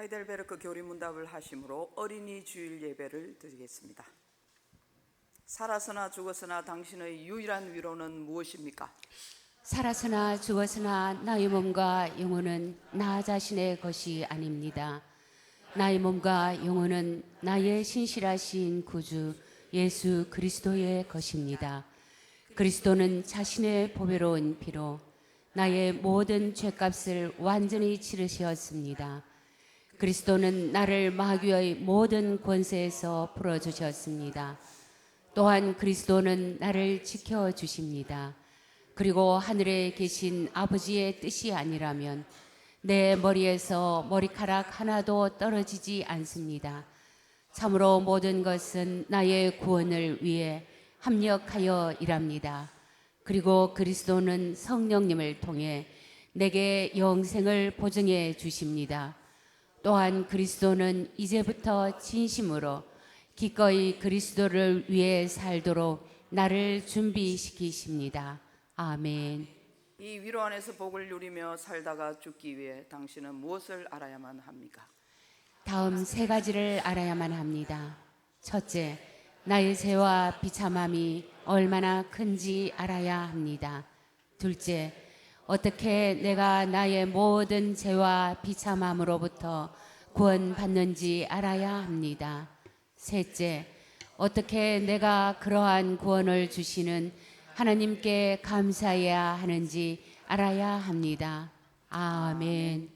하이델베르크 교리문답을 하심으로 어린이 주일 예배를 드리겠습니다. 살아서나 죽었으나 당신의 유일한 위로는 무엇입니까? 살아서나 죽었으나 나의 몸과 영혼은 나 자신의 것이 아닙니다. 나의 몸과 영혼은 나의 신실하신 구주 예수 그리스도의 것입니다. 그리스도는 자신의 보배로운 피로 나의 모든 죄값을 완전히 치르셨습니다. 그리스도는 나를 마귀의 모든 권세에서 풀어주셨습니다. 또한 그리스도는 나를 지켜주십니다. 그리고 하늘에 계신 아버지의 뜻이 아니라면 내 머리에서 머리카락 하나도 떨어지지 않습니다. 참으로 모든 것은 나의 구원을 위해 합력하여 일합니다. 그리고 그리스도는 성령님을 통해 내게 영생을 보증해 주십니다. 또한 그리스도는 이제부터 진심으로 기꺼이 그리스도를 위해 살도록 나를 준비시키십니다. 아멘. 이 위로 안에서 복을 누리며 살다가 죽기 위해 당신은 무엇을 알아야만 합니까? 다음 세 가지를 알아야만 합니다. 첫째, 나의 죄와 비참함이 얼마나 큰지 알아야 합니다. 둘째, 어떻게 내가 나의 모든 죄와 비참함으로부터 구원받는지 알아야 합니다. 셋째, 어떻게 내가 그러한 구원을 주시는 하나님께 감사해야 하는지 알아야 합니다. 아멘.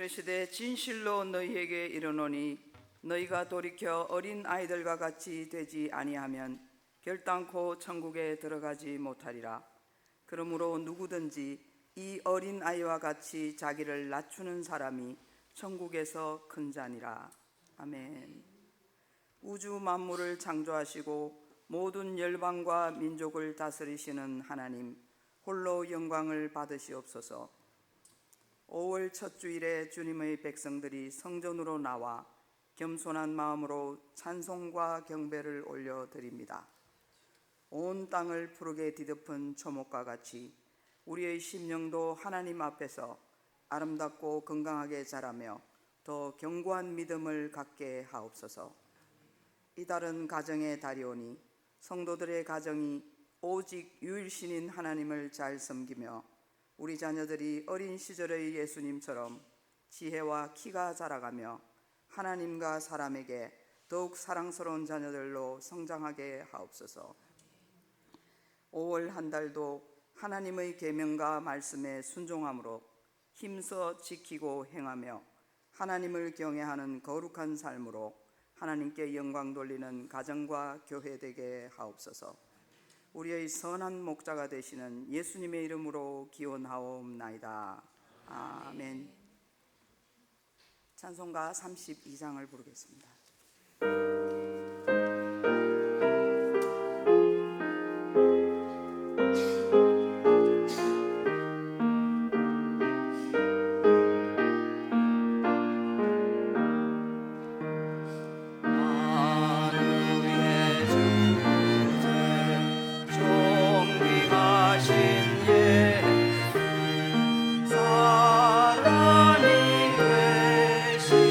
이르시되 진실로 너희에게 이르노니 너희가 돌이켜 어린 아이들과 같이 되지 아니하면 결단코 천국에 들어가지 못하리라. 그러므로 누구든지 이 어린 아이와 같이 자기를 낮추는 사람이 천국에서 큰 자니라. 아멘. 우주 만물을 창조하시고 모든 열방과 민족을 다스리시는 하나님, 홀로 영광을 받으시옵소서. 5월 첫 주일에 주님의 백성들이 성전으로 나와 겸손한 마음으로 찬송과 경배를 올려드립니다. 온 땅을 푸르게 뒤덮은 초목과 같이 우리의 심령도 하나님 앞에서 아름답고 건강하게 자라며 더 견고한 믿음을 갖게 하옵소서. 이달은 가정의 달이오니 성도들의 가정이 오직 유일신인 하나님을 잘 섬기며 우리 자녀들이 어린 시절의 예수님처럼 지혜와 키가 자라가며 하나님과 사람에게 더욱 사랑스러운 자녀들로 성장하게 하옵소서. 5월 한 달도 하나님의 계명과 말씀에 순종함으로 힘써 지키고 행하며 하나님을 경외하는 거룩한 삶으로 하나님께 영광 돌리는 가정과 교회 되게 하옵소서. 우리의 선한 목자가 되시는 예수님의 이름으로 기원하옵나이다. 아멘. 찬송가 32장을 부르겠습니다. 사랑이 되시나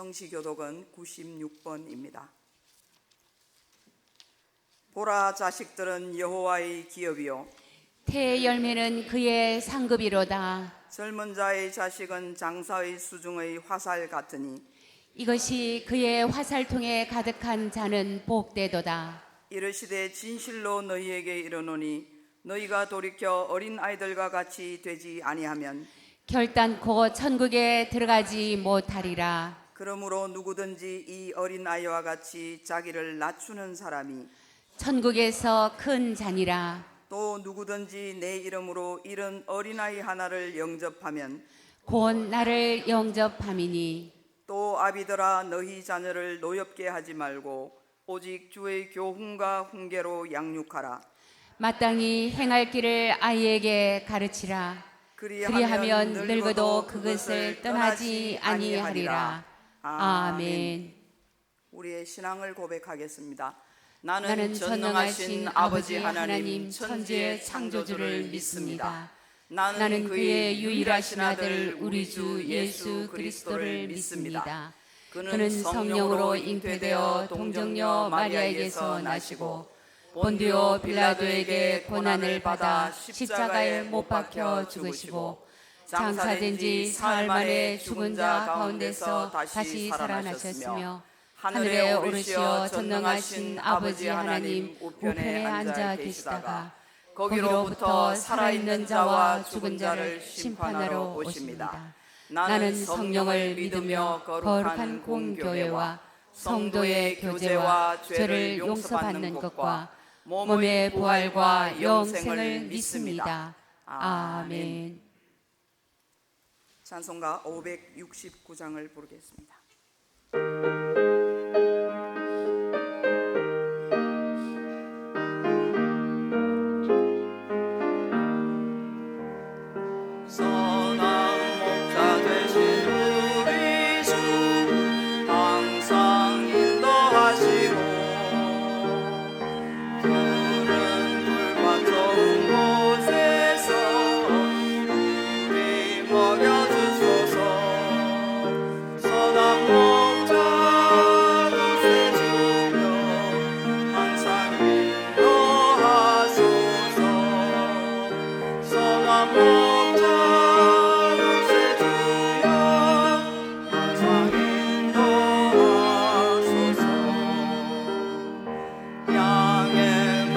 성시교독은 96번입니다. 보라, 자식들은 여호와의 기업이요 태의 열매는 그의 상급이로다. 젊은 자의 자식은 장사의 수중의 화살 같으니 이것이 그의 화살통에 가득한 자는 복되도다. 이르시되 진실로 너희에게 이르노니 너희가 돌이켜 어린 아이들과 같이 되지 아니하면 결단코 천국에 들어가지 못하리라. 그러므로 누구든지 이 어린 아이와 같이 자기를 낮추는 사람이 천국에서 큰 자니라. 또 누구든지 내 이름으로 이런 어린아이 하나를 영접하면 곧 나를 영접함이니 또 아비들아 너희 자녀를 노엽게 하지 말고 오직 주의 교훈과 훈계로 양육하라. 마땅히 행할 길을 아이에게 가르치라. 그리하면 늙어도 그것을 떠나지 아니하리라. 아멘. 우리의 신앙을 고백하겠습니다. 나는 전능하신 아버지 하나님 천지의 창조주를 믿습니다. 나는 그의 유일하신 아들 우리 주 예수 그리스도를 믿습니다. 그는 성령으로 잉태되어 동정녀 마리아에게서 나시고 본디오 빌라도에게 고난을 받아 십자가에 못 박혀 죽으시고 장사된 지 사흘 만에 죽은 자 가운데서 다시 살아나셨으며 하늘에 오르시어 전능하신 아버지 하나님 우편에 앉아 계시다가 거기로부터 살아있는 자와 죽은 자를 심판하러 오십니다. 나는 성령을 믿으며 거룩한 공교회와 성도의 교제와 죄를 용서받는 것과 몸의 부활과 영생을 믿습니다. 아멘. 찬송가 569장을 부르겠습니다. 양의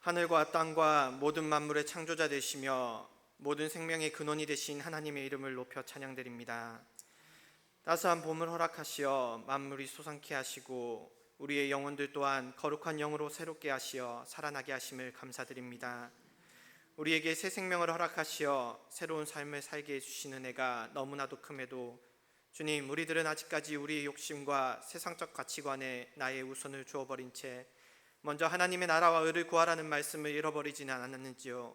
하늘과 땅과 모든 만물의 창조자 되시며 모든 생명의 근원이 되신 하나님의 이름을 높여 찬양드립니다. 따스한 봄을 허락하시어 만물이 솟아나게 하시고 우리의 영혼들 또한 거룩한 영으로 새롭게 하시어 살아나게 하심을 감사드립니다. 우리에게 새 생명을 허락하시어 새로운 삶을 살게 해주시는 은혜가 너무나도 큼에도 주님, 우리들은 아직까지 우리의 욕심과 세상적 가치관에 나의 우선을 주어버린 채 먼저 하나님의 나라와 의를 구하라는 말씀을 잃어버리지는 않았는지요.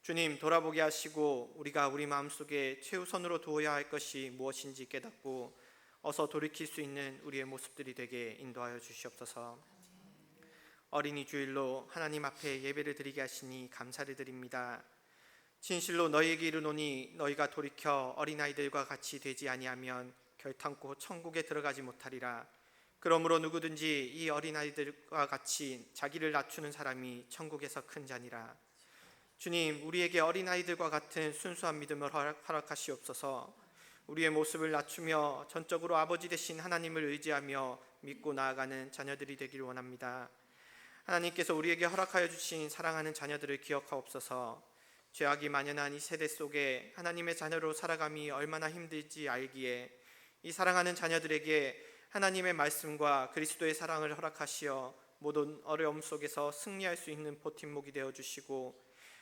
주님, 돌아보게 하시고 우리가 우리 마음속에 최우선으로 두어야 할 것이 무엇인지 깨닫고 어서 돌이킬 수 있는 우리의 모습들이 되게 인도하여 주시옵소서. 어린이 주일로 하나님 앞에 예배를 드리게 하시니 감사를 드립니다. 진실로 너희에게 이르노니 너희가 돌이켜 어린아이들과 같이 되지 아니하면 결탄코 천국에 들어가지 못하리라. 그러므로 누구든지 이 어린아이들과 같이 자기를 낮추는 사람이 천국에서 큰 자니라. 주님, 우리에게 어린아이들과 같은 순수한 믿음을 허락하시옵소서. 우리의 모습을 낮추며 전적으로 아버지 되신 하나님을 의지하며 믿고 나아가는 자녀들이 되길 원합니다. 하나님께서 우리에게 허락하여 주신 사랑하는 자녀들을 기억하옵소서. 죄악이 만연한 이 세대 속에 하나님의 자녀로 살아감이 얼마나 힘들지 알기에 이 사랑하는 자녀들에게 하나님의 말씀과 그리스도의 사랑을 허락하시어 모든 어려움 속에서 승리할 수 있는 버팀목이 되어주시고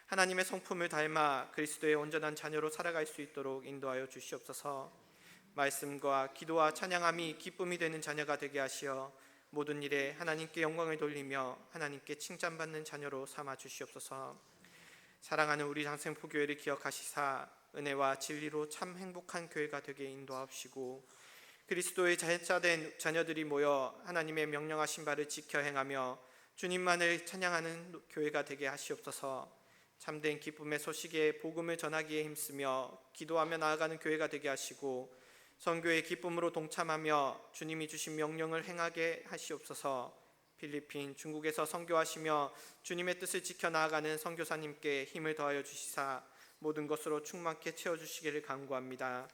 하나님의 성품을 닮아 그리스도의 온전한 자녀로 살아갈 수 있도록 인도하여 주시옵소서. 말씀과 기도와 찬양함이 기쁨이 되는 자녀가 되게 하시어 모든 일에 하나님께 영광을 돌리며 하나님께 칭찬받는 자녀로 삼아 주시옵소서. 사랑하는 우리 장생포교회를 기억하시사 은혜와 진리로 참 행복한 교회가 되게 인도하옵시고 그리스도의 자녀된 자녀들이 모여 하나님의 명령하신 바를 지켜 행하며 주님만을 찬양하는 교회가 되게 하시옵소서. 참된 기쁨의 소식에 복음을 전하기에 힘쓰며 기도하며 나아가는 교회가 되게 하시고 선교의 기쁨으로 동참하며 주님이 주신 명령을 행하게 하시옵소서. 필리핀, 중국에서 선교하시며 주님의 뜻을 지켜 나아가는 선교사님께 힘을 더하여 주시사 모든 것으로 충만케 채워주시기를 간구합니다.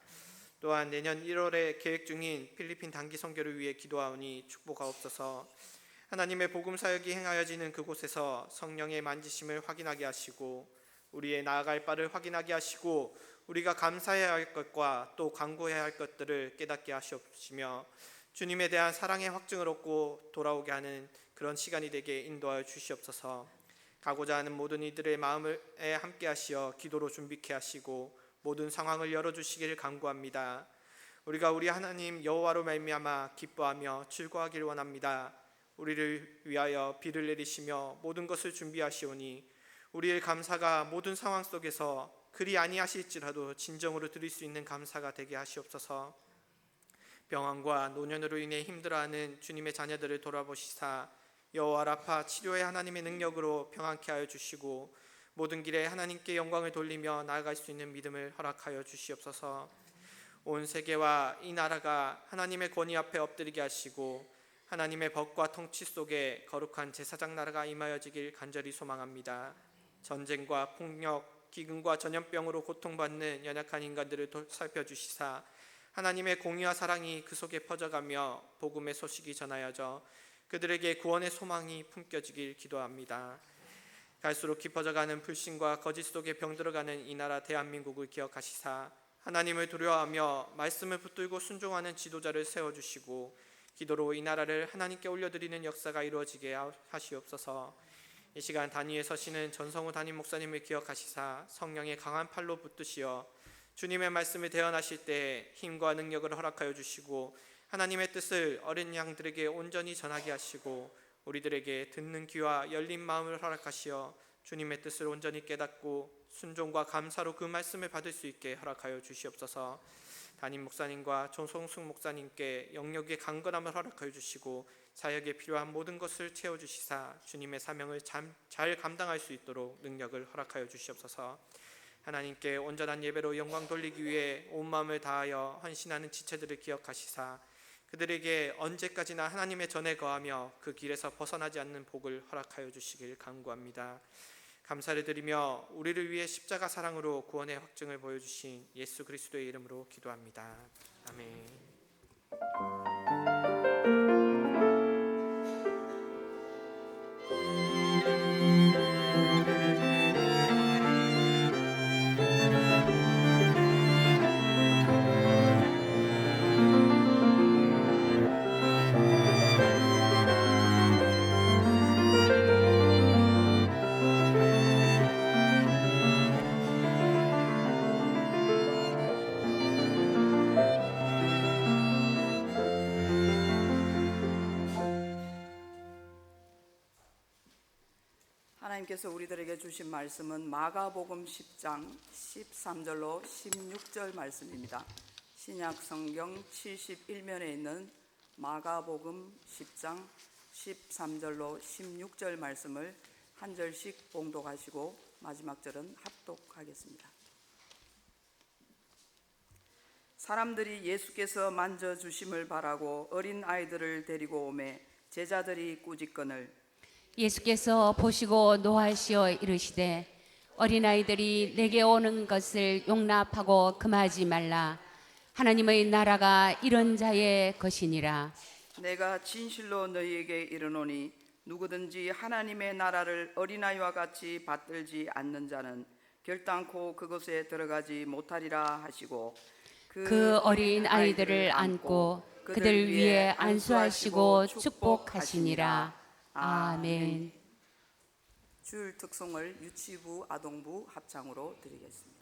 또한 내년 1월에 계획 중인 필리핀 단기 선교를 위해 기도하오니 축복하옵소서. 하나님의 복음 사역이 행하여지는 그곳에서 성령의 만지심을 확인하게 하시고 우리의 나아갈 바를 확인하게 하시고 우리가 감사해야 할 것과 또 간구해야 할 것들을 깨닫게 하시옵시며 주님에 대한 사랑의 확증을 얻고 돌아오게 하는 그런 시간이 되게 인도하여 주시옵소서. 가고자 하는 모든 이들의 마음을 함께 하시어 기도로 준비케 하시고 모든 상황을 열어주시기를 간구합니다. 우리가 우리 하나님 여호와로 말미암아 기뻐하며 즐거워하길 원합니다. 우리를 위하여 비를 내리시며 모든 것을 준비하시오니 우리의 감사가 모든 상황 속에서 그리 아니하실지라도 진정으로 드릴 수 있는 감사가 되게 하시옵소서. 병환과 노년으로 인해 힘들어하는 주님의 자녀들을 돌아보시사 여호와 라파 치료의 하나님의 능력으로 평안케 하여 주시고 모든 길에 하나님께 영광을 돌리며 나아갈 수 있는 믿음을 허락하여 주시옵소서. 온 세계와 이 나라가 하나님의 권위 앞에 엎드리게 하시고 하나님의 법과 통치 속에 거룩한 제사장 나라가 임하여지길 간절히 소망합니다. 전쟁과 폭력, 기근과 전염병으로 고통받는 연약한 인간들을 살펴주시사 하나님의 공의와 사랑이 그 속에 퍼져가며 복음의 소식이 전하여져 그들에게 구원의 소망이 품겨지길 기도합니다. 갈수록 깊어져가는 불신과 거짓 속에 병들어가는 이 나라 대한민국을 기억하시사 하나님을 두려워하며 말씀을 붙들고 순종하는 지도자를 세워주시고 기도로 이 나라를 하나님께 올려드리는 역사가 이루어지게 하시옵소서. 이 시간 단위에 서시는 전성우 담임 목사님을 기억하시사 성령의 강한 팔로 붙드시어 주님의 말씀을 대언하실 때 힘과 능력을 허락하여 주시고 하나님의 뜻을 어린 양들에게 온전히 전하게 하시고 우리들에게 듣는 귀와 열린 마음을 허락하시어 주님의 뜻을 온전히 깨닫고 순종과 감사로 그 말씀을 받을 수 있게 허락하여 주시옵소서. 담임 목사님과 조성숙 목사님께 영역의 강건함을 허락하여 주시고 사역에 필요한 모든 것을 채워주시사 주님의 사명을 잘 감당할 수 있도록 능력을 허락하여 주시옵소서. 하나님께 온전한 예배로 영광 돌리기 위해 온 마음을 다하여 헌신하는 지체들을 기억하시사 그들에게 언제까지나 하나님의 전에 거하며 그 길에서 벗어나지 않는 복을 허락하여 주시길 간구합니다. 감사를 드리며 우리를 위해 십자가 사랑으로 구원의 확증을 보여주신 예수 그리스도의 이름으로 기도합니다. 아멘. 하나님께서 우리들에게 주신 말씀은 마가복음 10장 13절로 16절 말씀입니다. 신약 성경 71면에 있는 마가복음 10장 13절로 16절 말씀을 한 절씩 봉독하시고 마지막 절은 합독하겠습니다. 사람들이 예수께서 만져주심을 바라고 어린 아이들을 데리고 오매 제자들이 꾸짖거늘 예수께서 보시고 노하시어 이르시되 어린아이들이 내게 오는 것을 용납하고 금하지 말라. 하나님의 나라가 이런 자의 것이니라. 내가 진실로 너희에게 이르노니 누구든지 하나님의 나라를 어린아이와 같이 받들지 않는 자는 결단코 그것에 들어가지 못하리라 하시고 그 어린 아이들을 안고 그들 위에 안수하시고 축복하시니라. 아멘. 주일 특송을 유치부 아동부 합창으로 드리겠습니다.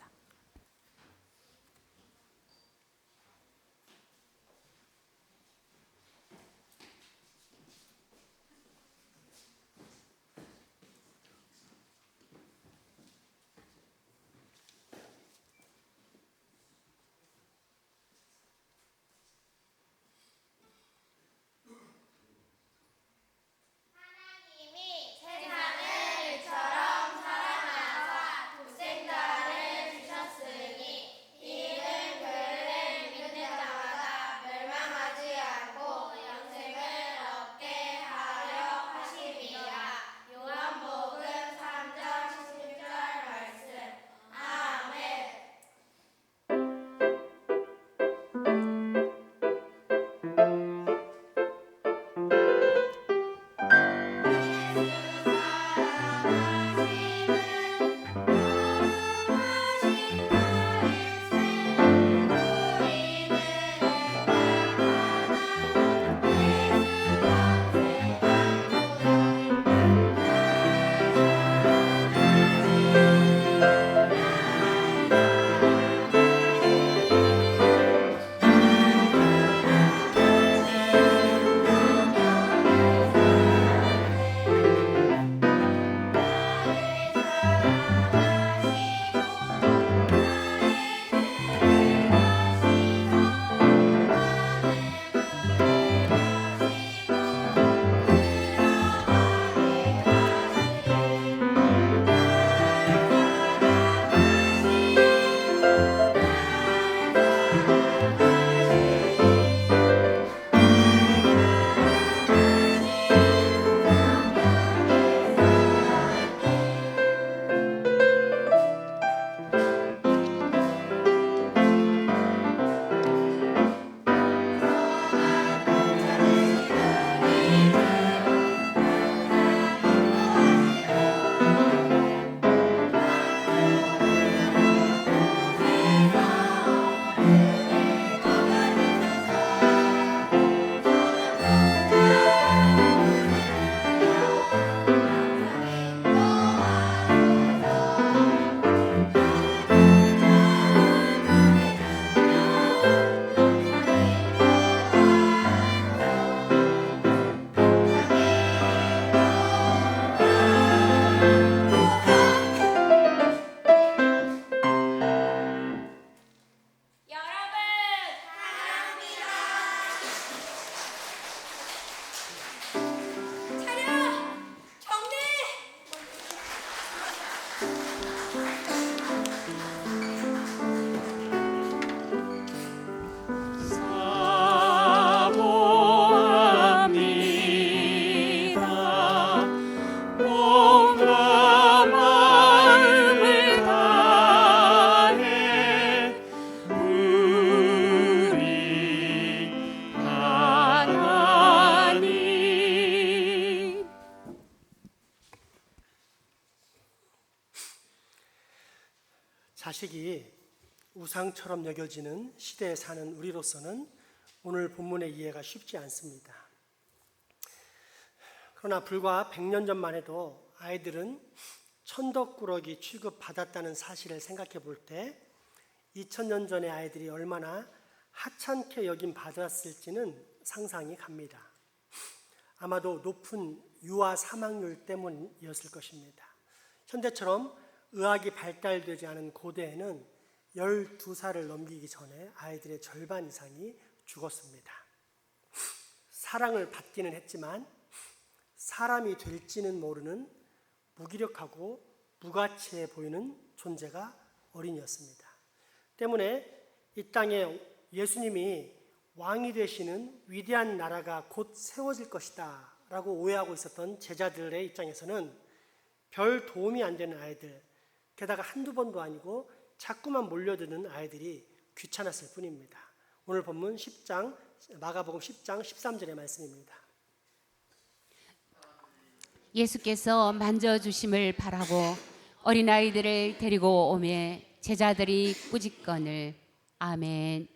자식이 우상처럼 여겨지는 시대에 사는 우리로서는 오늘 본문의 이해가 쉽지 않습니다. 그러나 불과 100년 전만 해도 아이들은 천덕꾸러기 취급받았다는 사실을 생각해 볼 때 2000년 전의 아이들이 얼마나 하찮게 여김 받았을지는 상상이 갑니다. 아마도 높은 유아 사망률 때문이었을 것입니다. 현대처럼 의학이 발달되지 않은 고대에는 12살을 넘기기 전에 아이들의 절반 이상이 죽었습니다. 사랑을 받기는 했지만 사람이 될지는 모르는 무기력하고 무가치해 보이는 존재가 어린이였습니다. 때문에 이 땅에 예수님이 왕이 되시는 위대한 나라가 곧 세워질 것이다 라고 오해하고 있었던 제자들의 입장에서는 별 도움이 안 되는 아이들, 게다가 한두 번도 아니고 자꾸만 몰려드는 아이들이 귀찮았을 뿐입니다. 오늘 본문 10장, 마가복음 10장 13절의 말씀입니다. 예수께서 만져주심을 바라고 어린아이들을 데리고 오매 제자들이 꾸짖거늘. 아멘.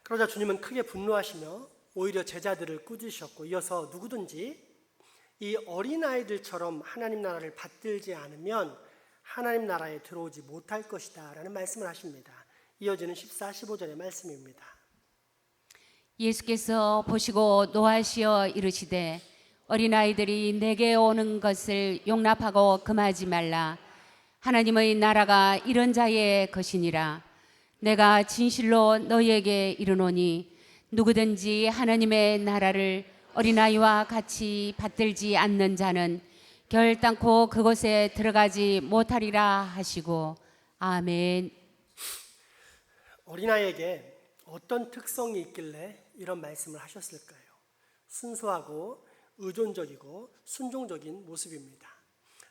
그러자 주님은 크게 분노하시며 오히려 제자들을 꾸짖으셨고, 이어서 누구든지 이 어린아이들처럼 하나님 나라를 받들지 않으면 하나님 나라에 들어오지 못할 것이다 라는 말씀을 하십니다. 이어지는 14, 15절의 말씀입니다. 예수께서 보시고 노하시어 이르시되 어린아이들이 내게 오는 것을 용납하고 금하지 말라. 하나님의 나라가 이런 자의 것이니라. 내가 진실로 너희에게 이르노니 누구든지 하나님의 나라를 어린아이와 같이 받들지 않는 자는 결단코 그곳에 들어가지 못하리라 하시고. 아멘. 어린아이에게 어떤 특성이 있길래 이런 말씀을 하셨을까요? 순수하고 의존적이고 순종적인 모습입니다.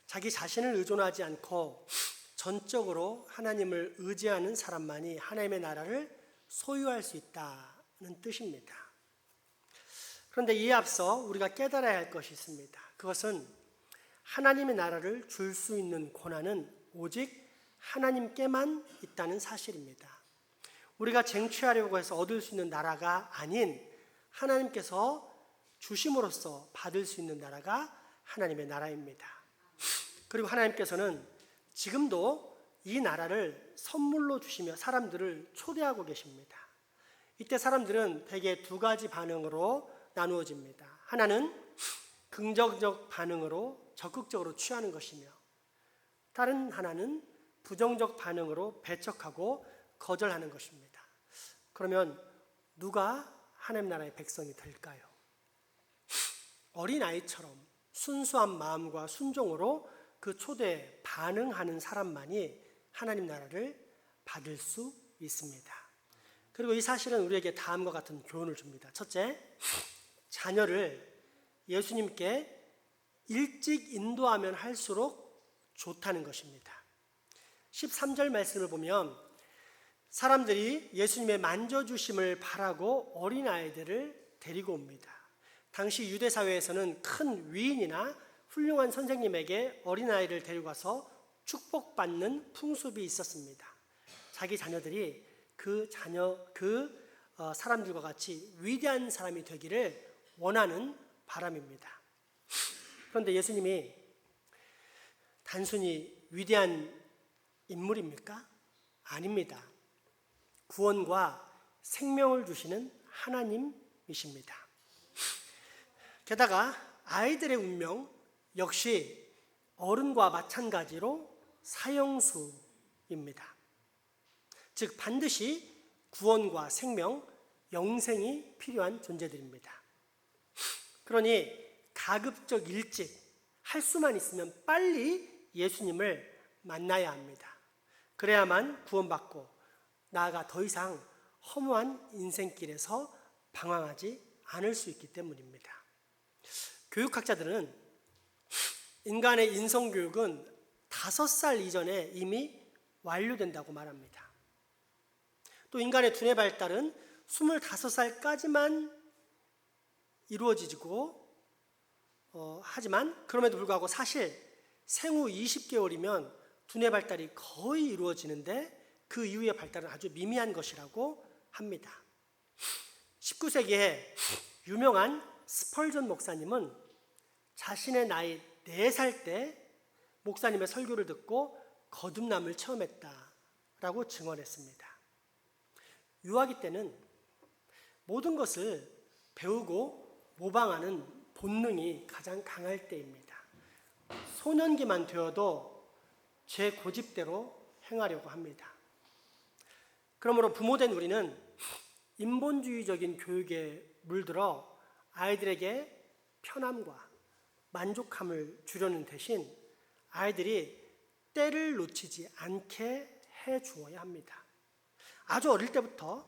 자기 자신을 의존하지 않고 전적으로 하나님을 의지하는 사람만이 하나님의 나라를 소유할 수 있다는 뜻입니다. 그런데 이에 앞서 우리가 깨달아야 할 것이 있습니다. 그것은 하나님의 나라를 줄 수 있는 권한은 오직 하나님께만 있다는 사실입니다. 우리가 쟁취하려고 해서 얻을 수 있는 나라가 아닌 하나님께서 주심으로써 받을 수 있는 나라가 하나님의 나라입니다. 그리고 하나님께서는 지금도 이 나라를 선물로 주시며 사람들을 초대하고 계십니다. 이때 사람들은 대개 두 가지 반응으로 나누어집니다. 하나는 긍정적 반응으로 적극적으로 취하는 것이며, 다른 하나는 부정적 반응으로 배척하고 거절하는 것입니다. 그러면 누가 하나님 나라의 백성이 될까요? 어린아이처럼 순수한 마음과 순종으로 그 초대에 반응하는 사람만이 하나님 나라를 받을 수 있습니다. 그리고 이 사실은 우리에게 다음과 같은 교훈을 줍니다. 첫째, 자녀를 예수님께 일찍 인도하면 할수록 좋다는 것입니다. 13절 말씀을 보면 사람들이 예수님의 만져주심을 바라고 어린아이들을 데리고 옵니다. 당시 유대 사회에서는 큰 위인이나 훌륭한 선생님에게 어린아이를 데리고 가서 축복받는 풍습이 있었습니다. 자기 자녀들이 그 사람들과 같이 위대한 사람이 되기를 원하는 바람입니다. 그런데 예수님이 단순히 위대한 인물입니까? 아닙니다. 구원과 생명을 주시는 하나님이십니다. 게다가 아이들의 운명 역시 어른과 마찬가지로 사형수입니다. 즉 반드시 구원과 생명, 영생이 필요한 존재들입니다. 그러니 가급적 일찍 할 수만 있으면 빨리 예수님을 만나야 합니다. 그래야만 구원받고 나아가 더 이상 허무한 인생길에서 방황하지 않을 수 있기 때문입니다. 교육학자들은 인간의 인성교육은 5살 이전에 이미 완료된다고 말합니다. 또 인간의 두뇌 발달은 25살까지만 이루어지고 하지만 그럼에도 불구하고 사실 생후 20개월이면 두뇌 발달이 거의 이루어지는데 그 이후의 발달은 아주 미미한 것이라고 합니다. 19세기에 유명한 스펄전 목사님은 자신의 나이 4살 때 목사님의 설교를 듣고 거듭남을 체험했다라고 증언했습니다. 유아기 때는 모든 것을 배우고 모방하는 본능이 가장 강할 때입니다. 소년기만 되어도 제 고집대로 행하려고 합니다. 그러므로 부모된 우리는 인본주의적인 교육에 물들어 아이들에게 편함과 만족함을 주려는 대신 아이들이 때를 놓치지 않게 해 주어야 합니다. 아주 어릴 때부터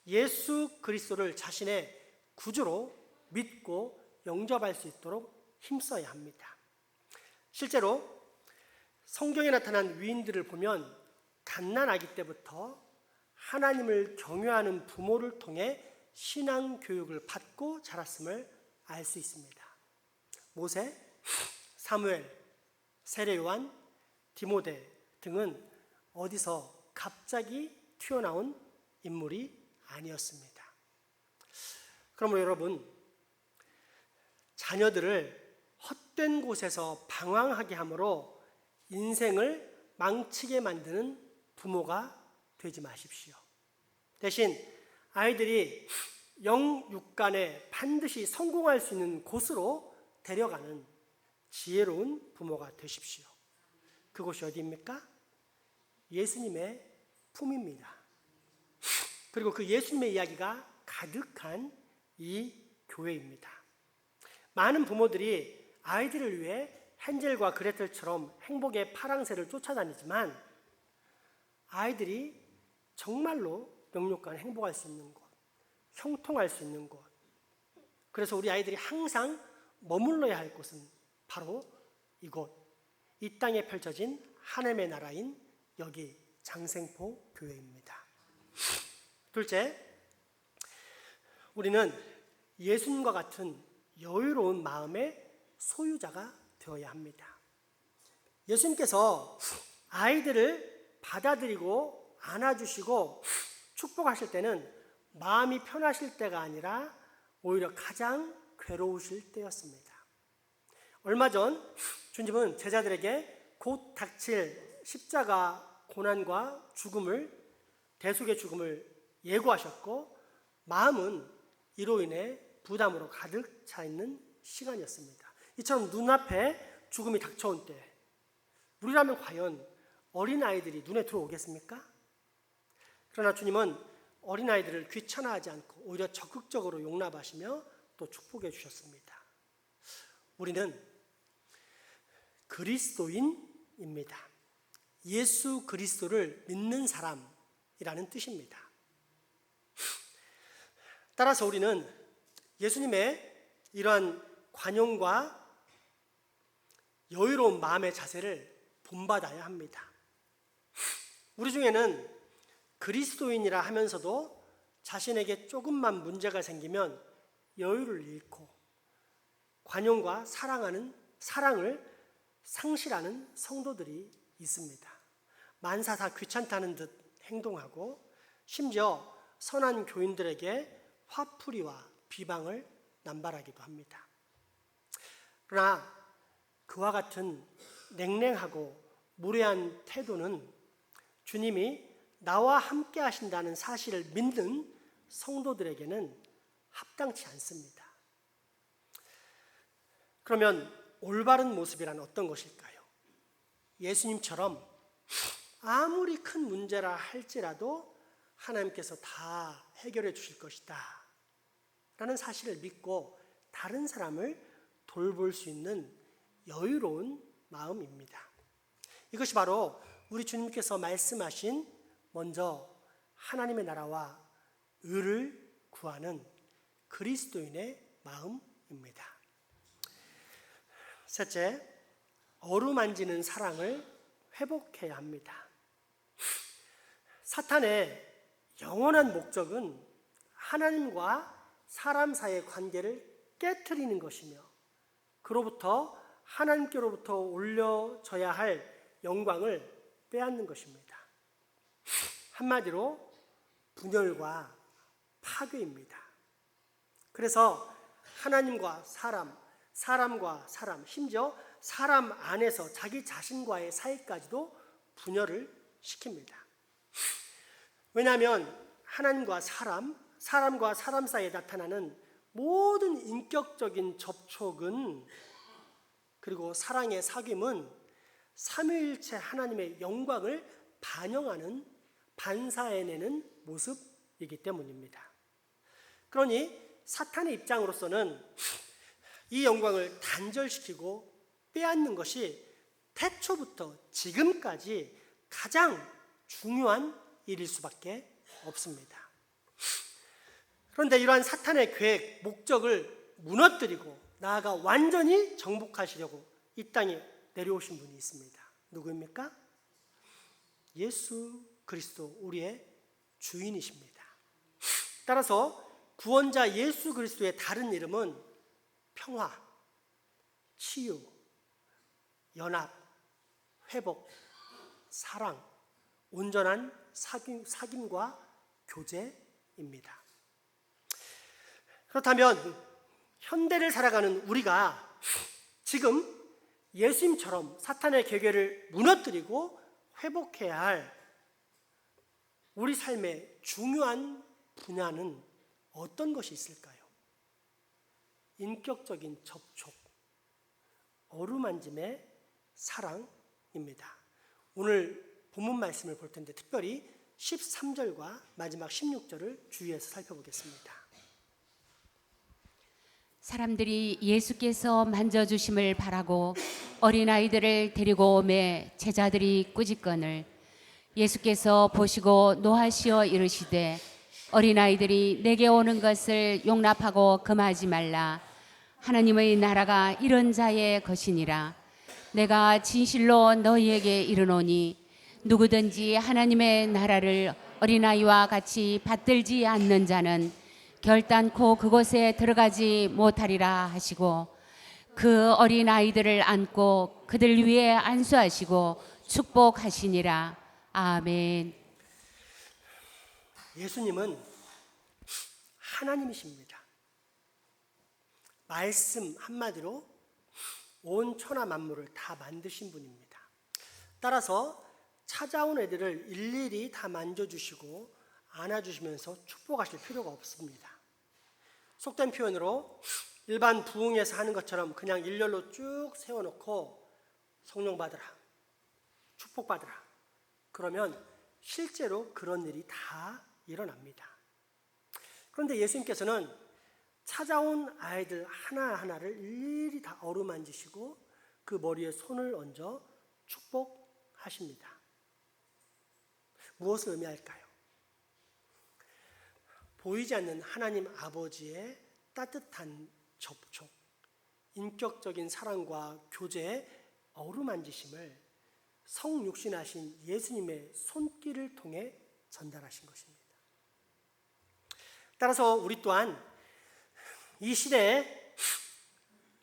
예수 그리스도를 자신의 구주로 믿고 영접할 수 있도록 힘써야 합니다. 실제로 성경에 나타난 위인들을 보면 갓난아기 때부터 하나님을 경외하는 부모를 통해 신앙 교육을 받고 자랐음을 알 수 있습니다. 모세, 사무엘, 세례요한, 디모데 등은 어디서 갑자기 튀어나온 인물이 아니었습니다. 그러므로 여러분, 자녀들을 헛된 곳에서 방황하게 함으로 인생을 망치게 만드는 부모가 되지 마십시오. 대신 아이들이 영육간에 반드시 성공할 수 있는 곳으로 데려가는 지혜로운 부모가 되십시오. 그곳이 어디입니까? 예수님의 품입니다. 그리고 그 예수님의 이야기가 가득한 이 교회입니다. 많은 부모들이 아이들을 위해 헨젤과 그레텔처럼 행복의 파랑새를 쫓아다니지만 아이들이 정말로 영육간 행복할 수 있는 곳, 형통할 수 있는 곳, 그래서 우리 아이들이 항상 머물러야 할 곳은 바로 이곳, 이 땅에 펼쳐진 하나님의 나라인 여기 장생포 교회입니다. 둘째, 우리는 예수님과 같은 여유로운 마음의 소유자가 되어야 합니다. 예수님께서 아이들을 받아들이고 안아주시고 축복하실 때는 마음이 편하실 때가 아니라 오히려 가장 괴로우실 때였습니다. 얼마 전 주님은 제자들에게 곧 닥칠 십자가 고난과 죽음을, 대속의 죽음을 예고하셨고 마음은 이로 인해 부담으로 가득 차 있는 시간이었습니다. 이처럼 눈앞에 죽음이 닥쳐온 때 우리라면 과연 어린아이들이 눈에 들어오겠습니까? 그러나 주님은 어린아이들을 귀찮아하지 않고 오히려 적극적으로 용납하시며 또 축복해 주셨습니다. 우리는 그리스도인입니다. 예수 그리스도를 믿는 사람이라는 뜻입니다. 따라서 우리는 예수님의 이러한 관용과 여유로운 마음의 자세를 본받아야 합니다. 우리 중에는 그리스도인이라 하면서도 자신에게 조금만 문제가 생기면 여유를 잃고 관용과 사랑을 상실하는 성도들이 있습니다. 만사 다 귀찮다는 듯 행동하고 심지어 선한 교인들에게 화풀이와 비방을 남발하기도 합니다. 그러나 그와 같은 냉랭하고 무례한 태도는 주님이 나와 함께 하신다는 사실을 믿는 성도들에게는 합당치 않습니다. 그러면 올바른 모습이란 어떤 것일까요? 예수님처럼 아무리 큰 문제라 할지라도 하나님께서 다 해결해 주실 것이다 라는 사실을 믿고 다른 사람을 돌볼 수 있는 여유로운 마음입니다. 이것이 바로 우리 주님께서 말씀하신 먼저 하나님의 나라와 의를 구하는 그리스도인의 마음입니다. 셋째, 어루만지는 사랑을 회복해야 합니다. 사탄의 영원한 목적은 하나님과 사람 사이의 관계를 깨트리는 것이며 그로부터 하나님께로부터 올려져야 할 영광을 빼앗는 것입니다. 한마디로 분열과 파괴입니다. 그래서 하나님과 사람, 사람과 사람, 심지어 사람 안에서 자기 자신과의 사이까지도 분열을 시킵니다. 왜냐하면 하나님과 사람과 사람 사이에 나타나는 모든 인격적인 접촉은 그리고 사랑의 사귐은 삼위일체 하나님의 영광을 반영하는, 반사해내는 모습이기 때문입니다. 그러니 사탄의 입장으로서는 이 영광을 단절시키고 빼앗는 것이 태초부터 지금까지 가장 중요한 일일 수밖에 없습니다. 그런데 이러한 사탄의 계획, 목적을 무너뜨리고 나아가 완전히 정복하시려고 이 땅에 내려오신 분이 있습니다. 누구입니까? 예수 그리스도, 우리의 주인이십니다. 따라서 구원자 예수 그리스도의 다른 이름은 평화, 치유, 연합, 회복, 사랑, 온전한 사귐과 교제입니다. 그렇다면 현대를 살아가는 우리가 지금 예수님처럼 사탄의 계계를 무너뜨리고 회복해야 할 우리 삶의 중요한 분야는 어떤 것이 있을까요? 인격적인 접촉, 어루만짐의 사랑입니다. 오늘 본문 말씀을 볼 텐데 특별히 13절과 마지막 16절을 주의해서 살펴보겠습니다. 사람들이 예수께서 만져주심을 바라고 어린아이들을 데리고 오매 제자들이 꾸짖거늘 예수께서 보시고 노하시어 이르시되 어린아이들이 내게 오는 것을 용납하고 금하지 말라. 하나님의 나라가 이런 자의 것이니라. 내가 진실로 너희에게 이르노니 누구든지 하나님의 나라를 어린아이와 같이 받들지 않는 자는 결단코 그곳에 들어가지 못하리라 하시고 그 어린아이들을 안고 그들 위에 안수하시고 축복하시니라. 아멘. 예수님은 하나님이십니다. 말씀 한마디로 온 천하 만물을 다 만드신 분입니다. 따라서 찾아온 애들을 일일이 다 만져주시고 안아주시면서 축복하실 필요가 없습니다. 속된 표현으로 일반 부흥에서 하는 것처럼 그냥 일렬로 쭉 세워놓고 성령 받으라, 축복 받으라, 그러면 실제로 그런 일이 다 일어납니다. 그런데 예수님께서는 찾아온 아이들 하나하나를 일일이 다 어루만지시고 그 머리에 손을 얹어 축복하십니다. 무엇을 의미할까요? 보이지 않는 하나님 아버지의 따뜻한 접촉, 인격적인 사랑과 교제의 어루만지심을 성육신하신 예수님의 손길을 통해 전달하신 것입니다. 따라서 우리 또한 이 시대에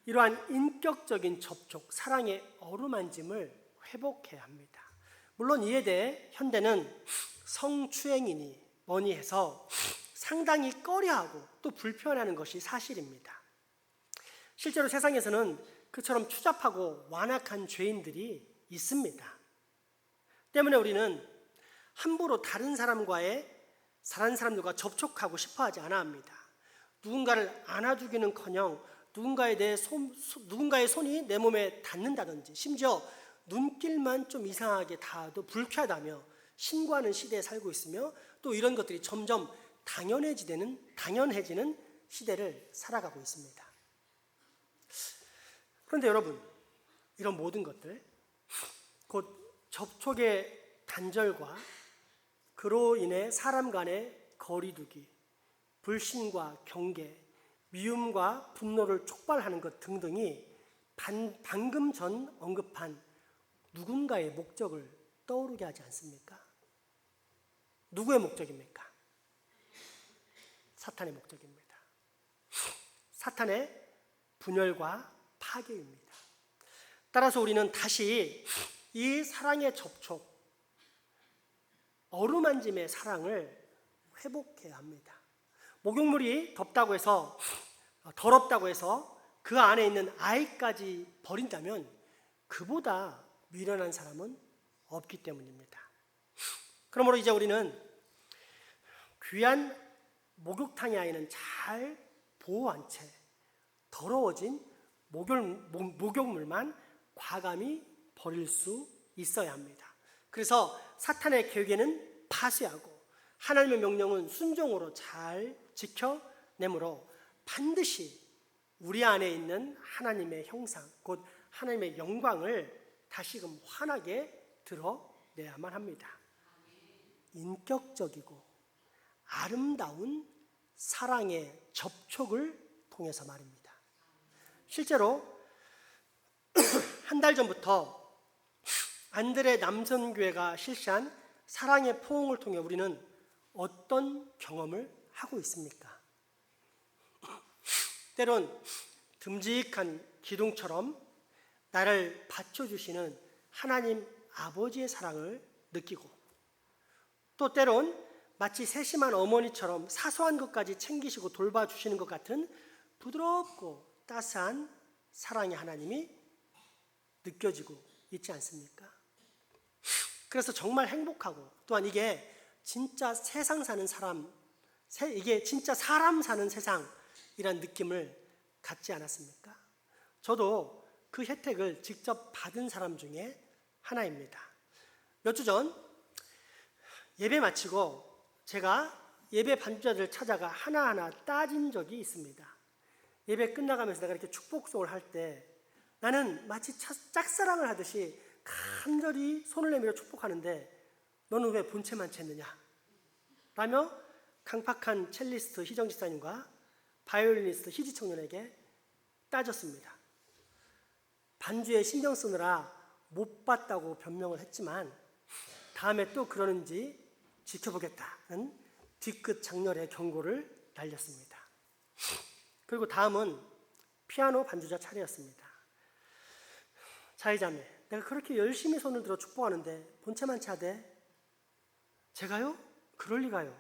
이러한 인격적인 접촉, 사랑의 어루만짐을 회복해야 합니다. 물론 이에 대해 현대는 성추행이니 뭐니 해서 상당히 꺼려하고 또 불편해하는 것이 사실입니다. 실제로 세상에서는 그처럼 추잡하고 완악한 죄인들이 있습니다. 때문에 우리는 함부로 다른 사람들과 접촉하고 싶어 하지 않아 합니다. 누군가를 안아주기는커녕 누군가의 손이 내 몸에 닿는다든지 심지어 눈길만 좀 이상하게 닿아도 불쾌하다며 신고하는 시대에 살고 있으며 또 이런 것들이 점점 당연해지는 시대를 살아가고 있습니다. 그런데 여러분, 이런 모든 것들, 곧 접촉의 단절과 그로 인해 사람 간의 거리두기, 불신과 경계, 미움과 분노를 촉발하는 것 등등이 방금 전 언급한 누군가의 목적을 떠오르게 하지 않습니까? 누구의 목적입니까? 사탄의 목적입니다. 사탄의 분열과 파괴입니다. 따라서 우리는 다시 이 사랑의 접촉, 어루만짐의 사랑을 회복해야 합니다. 목욕물이 더럽다고 해서 그 안에 있는 아이까지 버린다면 그보다 미련한 사람은 없기 때문입니다. 그러므로 이제 우리는 귀한 목욕탕의 아이는 잘 보호한 채 더러워진 목욕물만 과감히 버릴 수 있어야 합니다. 그래서 사탄의 계획에는 파쇄하고 하나님의 명령은 순종으로 잘 지켜내므로 반드시 우리 안에 있는 하나님의 형상, 곧 하나님의 영광을 다시금 환하게 드러내야만 합니다. 인격적이고 아름다운 사랑의 접촉을 통해서 말입니다. 실제로 한 달 전부터 안드레 남선교회가 실시한 사랑의 포옹을 통해 우리는 어떤 경험을 하고 있습니까? 때론 듬직한 기둥처럼 나를 받쳐주시는 하나님 아버지의 사랑을 느끼고, 또 때론 마치 세심한 어머니처럼 사소한 것까지 챙기시고 돌봐주시는 것 같은 부드럽고 따스한 사랑의 하나님이 느껴지고 있지 않습니까? 그래서 정말 행복하고, 또한 이게 진짜 세상 사는 사람, 이게 진짜 사람 사는 세상이란 느낌을 갖지 않았습니까? 저도 그 혜택을 직접 받은 사람 중에 하나입니다. 몇 주 전 예배 마치고 제가 예배 반주자들을 찾아가 하나하나 따진 적이 있습니다. 예배 끝나가면서 내가 이렇게 축복송을 할 때 나는 마치 짝사랑을 하듯이 간절히 손을 내밀어 축복하는데 너는 왜 본체만 챘느냐? 라며 강팍한 첼리스트 희정 집사님과 바이올리니스트 희지 청년에게 따졌습니다. 반주에 신경 쓰느라 못 봤다고 변명을 했지만 다음에 또 그러는지 지켜보겠다는 뒤끝 장렬의 경고를 날렸습니다. 그리고 다음은 피아노 반주자 차례였습니다. 자이자매, 내가 그렇게 열심히 손을 들어 축복하는데 본체만 차대? 제가요? 그럴 리가요.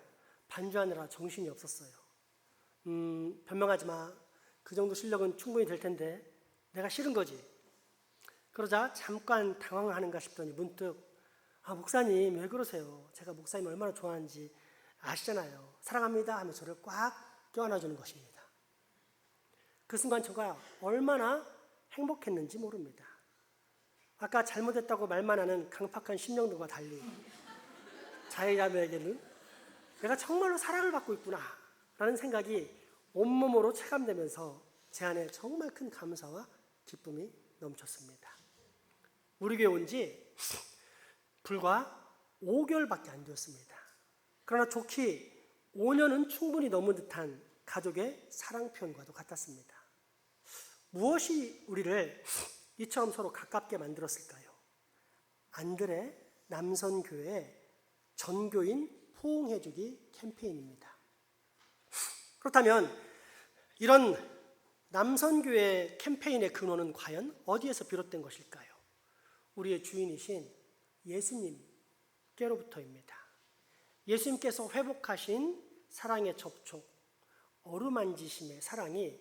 반주하느라 정신이 없었어요. 변명하지 마. 그 정도 실력은 충분히 될 텐데 내가 싫은 거지. 그러자 잠깐 당황하는가 싶더니 문득 목사님 왜 그러세요? 제가 목사님 얼마나 좋아하는지 아시잖아요. 사랑합니다 하며 저를 꽉 껴안아주는 것입니다. 그 순간 제가 얼마나 행복했는지 모릅니다. 아까 잘못했다고 말만 하는 강팍한 심령들과 달리 자이자매에게는 내가 정말로 사랑을 받고 있구나 라는 생각이 온몸으로 체감되면서 제 안에 정말 큰 감사와 기쁨이 넘쳤습니다. 우리 교회 온 지 불과 5개월밖에 안 되었습니다. 그러나 좋게 5년은 충분히 넘은 듯한 가족의 사랑 표현과도 같았습니다. 무엇이 우리를 이처럼 서로 가깝게 만들었을까요? 안드레 남선교회 전교인 포옹해주기 캠페인입니다. 그렇다면 이런 남선교회 캠페인의 근원은 과연 어디에서 비롯된 것일까요? 우리의 주인이신 예수님께로부터입니다. 예수님께서 회복하신 사랑의 접촉, 어루만지심의 사랑이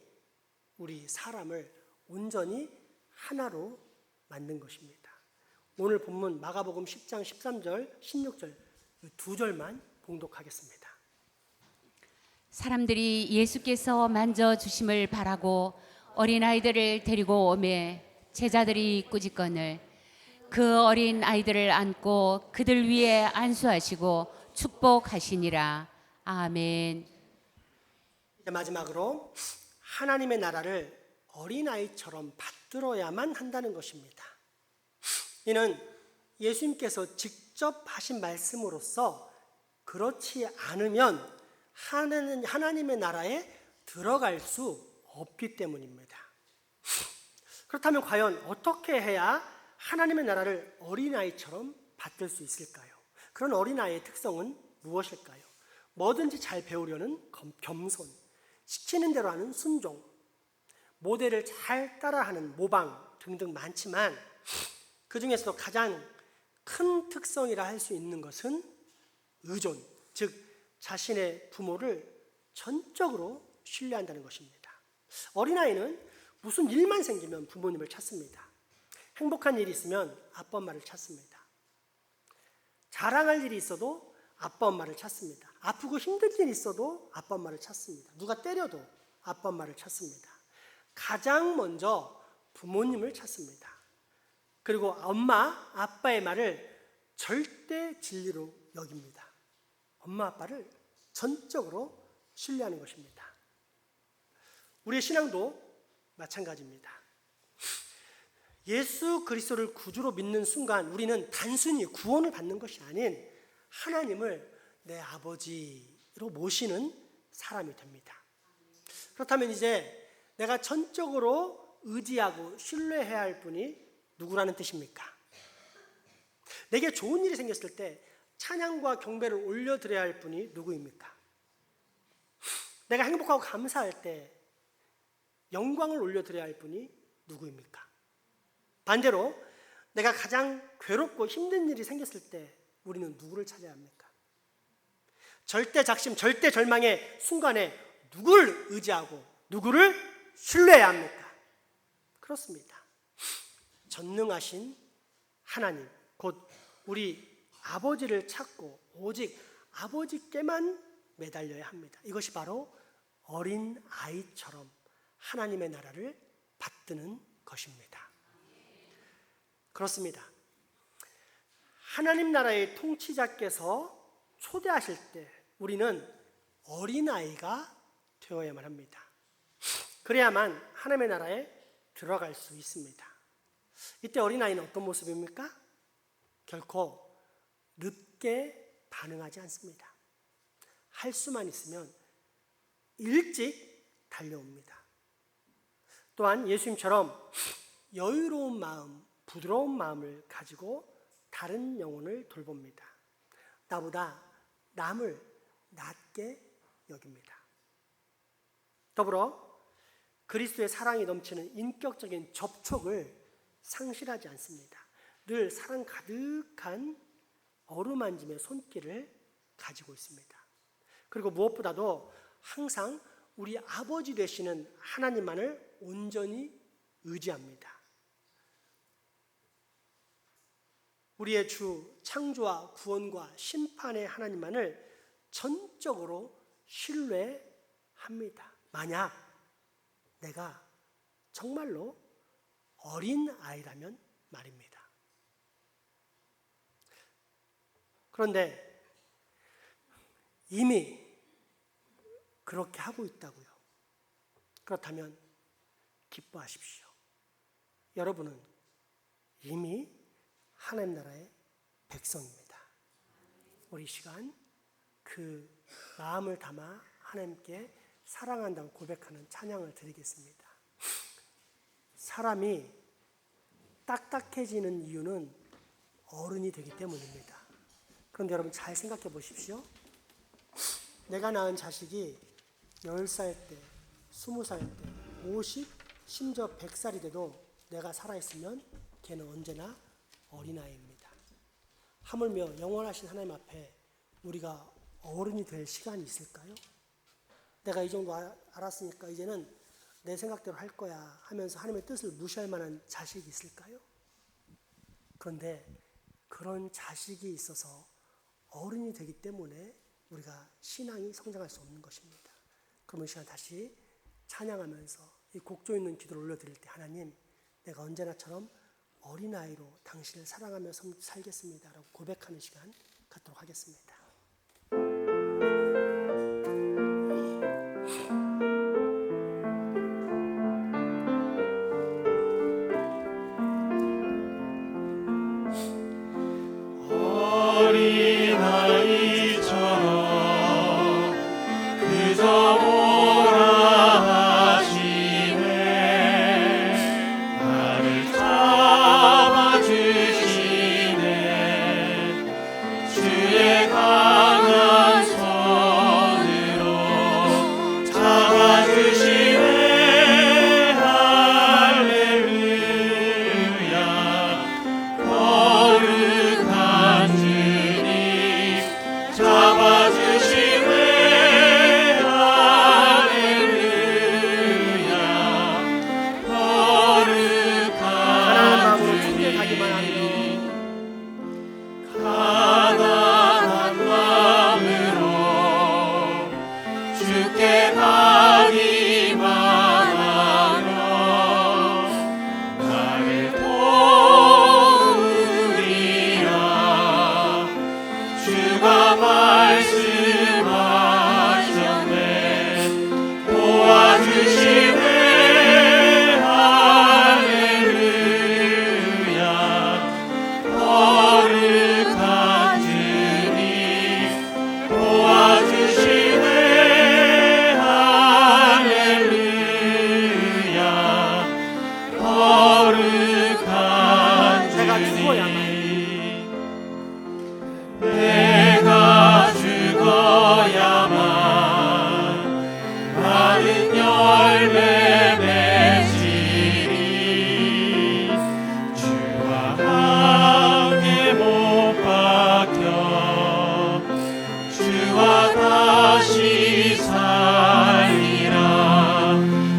우리 사람을 온전히 하나로 만든 것입니다. 오늘 본문 마가복음 10장 13절, 16절 두 절만 봉독하겠습니다. 사람들이 예수께서 만져주심을 바라고 어린아이들을 데리고 오매 제자들이 꾸짖거늘 그 어린 아이들을 안고 그들 위에 안수하시고 축복하시니라. 아멘. 이제 마지막으로 하나님의 나라를 어린아이처럼 받들어야만 한다는 것입니다. 이는 예수님께서 직접 하신 말씀으로서 그렇지 않으면 하나님의 나라에 들어갈 수 없기 때문입니다. 그렇다면 과연 어떻게 해야 하나님의 나라를 어린아이처럼 받들 수 있을까요? 그런 어린아이의 특성은 무엇일까요? 뭐든지 잘 배우려는 겸손, 시키는 대로 하는 순종, 모델을 잘 따라하는 모방 등등 많지만 그 중에서도 가장 큰 특성이라 할 수 있는 것은 의존, 즉 자신의 부모를 전적으로 신뢰한다는 것입니다. 어린아이는 무슨 일만 생기면 부모님을 찾습니다. 행복한 일이 있으면 아빠 엄마를 찾습니다. 자랑할 일이 있어도 아빠 엄마를 찾습니다. 아프고 힘든 일이 있어도 아빠 엄마를 찾습니다. 누가 때려도 아빠 엄마를 찾습니다. 가장 먼저 부모님을 찾습니다. 그리고 엄마, 아빠의 말을 절대 진리로 여깁니다. 엄마, 아빠를 전적으로 신뢰하는 것입니다. 우리의 신앙도 마찬가지입니다. 예수 그리스도를 구주로 믿는 순간 우리는 단순히 구원을 받는 것이 아닌 하나님을 내 아버지로 모시는 사람이 됩니다. 그렇다면 이제 내가 전적으로 의지하고 신뢰해야 할 분이 누구라는 뜻입니까? 내게 좋은 일이 생겼을 때 찬양과 경배를 올려드려야 할 분이 누구입니까? 내가 행복하고 감사할 때 영광을 올려드려야 할 분이 누구입니까? 반대로 내가 가장 괴롭고 힘든 일이 생겼을 때 우리는 누구를 찾아야 합니까? 절대작심, 절대절망의 순간에 누구를 의지하고 누구를 신뢰해야 합니까? 그렇습니다. 전능하신 하나님, 곧 우리 아버지를 찾고 오직 아버지께만 매달려야 합니다. 이것이 바로 어린 아이처럼 하나님의 나라를 받드는 것입니다. 그렇습니다. 하나님 나라의 통치자께서 초대하실 때 우리는 어린아이가 되어야만 합니다. 그래야만 하나님의 나라에 들어갈 수 있습니다. 이때 어린아이는 어떤 모습입니까? 결코 늦게 반응하지 않습니다. 할 수만 있으면 일찍 달려옵니다. 또한 예수님처럼 여유로운 마음, 부드러운 마음을 가지고 다른 영혼을 돌봅니다. 나보다 남을 낮게 여깁니다. 더불어 그리스도의 사랑이 넘치는 인격적인 접촉을 상실하지 않습니다. 늘 사랑 가득한 어루만짐의 손길을 가지고 있습니다. 그리고 무엇보다도 항상 우리 아버지 되시는 하나님만을 온전히 의지합니다. 우리의 주 창조와 구원과 심판의 하나님만을 전적으로 신뢰합니다. 만약 내가 정말로 어린 아이라면 말입니다. 그런데 이미 그렇게 하고 있다고요. 그렇다면 기뻐하십시오. 여러분은 이미 하나님 나라의 백성입니다. 우리 이 시간 그 마음을 담아 하나님께 사랑한다고 고백하는 찬양을 드리겠습니다. 사람이 딱딱해지는 이유는 어른이 되기 때문입니다. 그런데 여러분 잘 생각해 보십시오. 내가 낳은 자식이 10살 때, 20살 때, 50, 심지어 100살이 돼도 내가 살아있으면 걔는 언제나 어린아이입니다. 하물며 영원하신 하나님 앞에 우리가 어른이 될 시간이 있을까요? 내가 이 정도 알았으니까 이제는 내 생각대로 할 거야 하면서 하나님의 뜻을 무시할 만한 자식이 있을까요? 그런데 그런 자식이 있어서 어른이 되기 때문에 우리가 신앙이 성장할 수 없는 것입니다. 그러면 이 시간 다시 찬양하면서 이 곡조 있는 기도를 올려드릴 때 하나님, 내가 언제나처럼 어린아이로 당신을 사랑하며 살겠습니다 라고 고백하는 시간 갖도록 하겠습니다. 가나 주가 말씀하셨네. 도와주시네.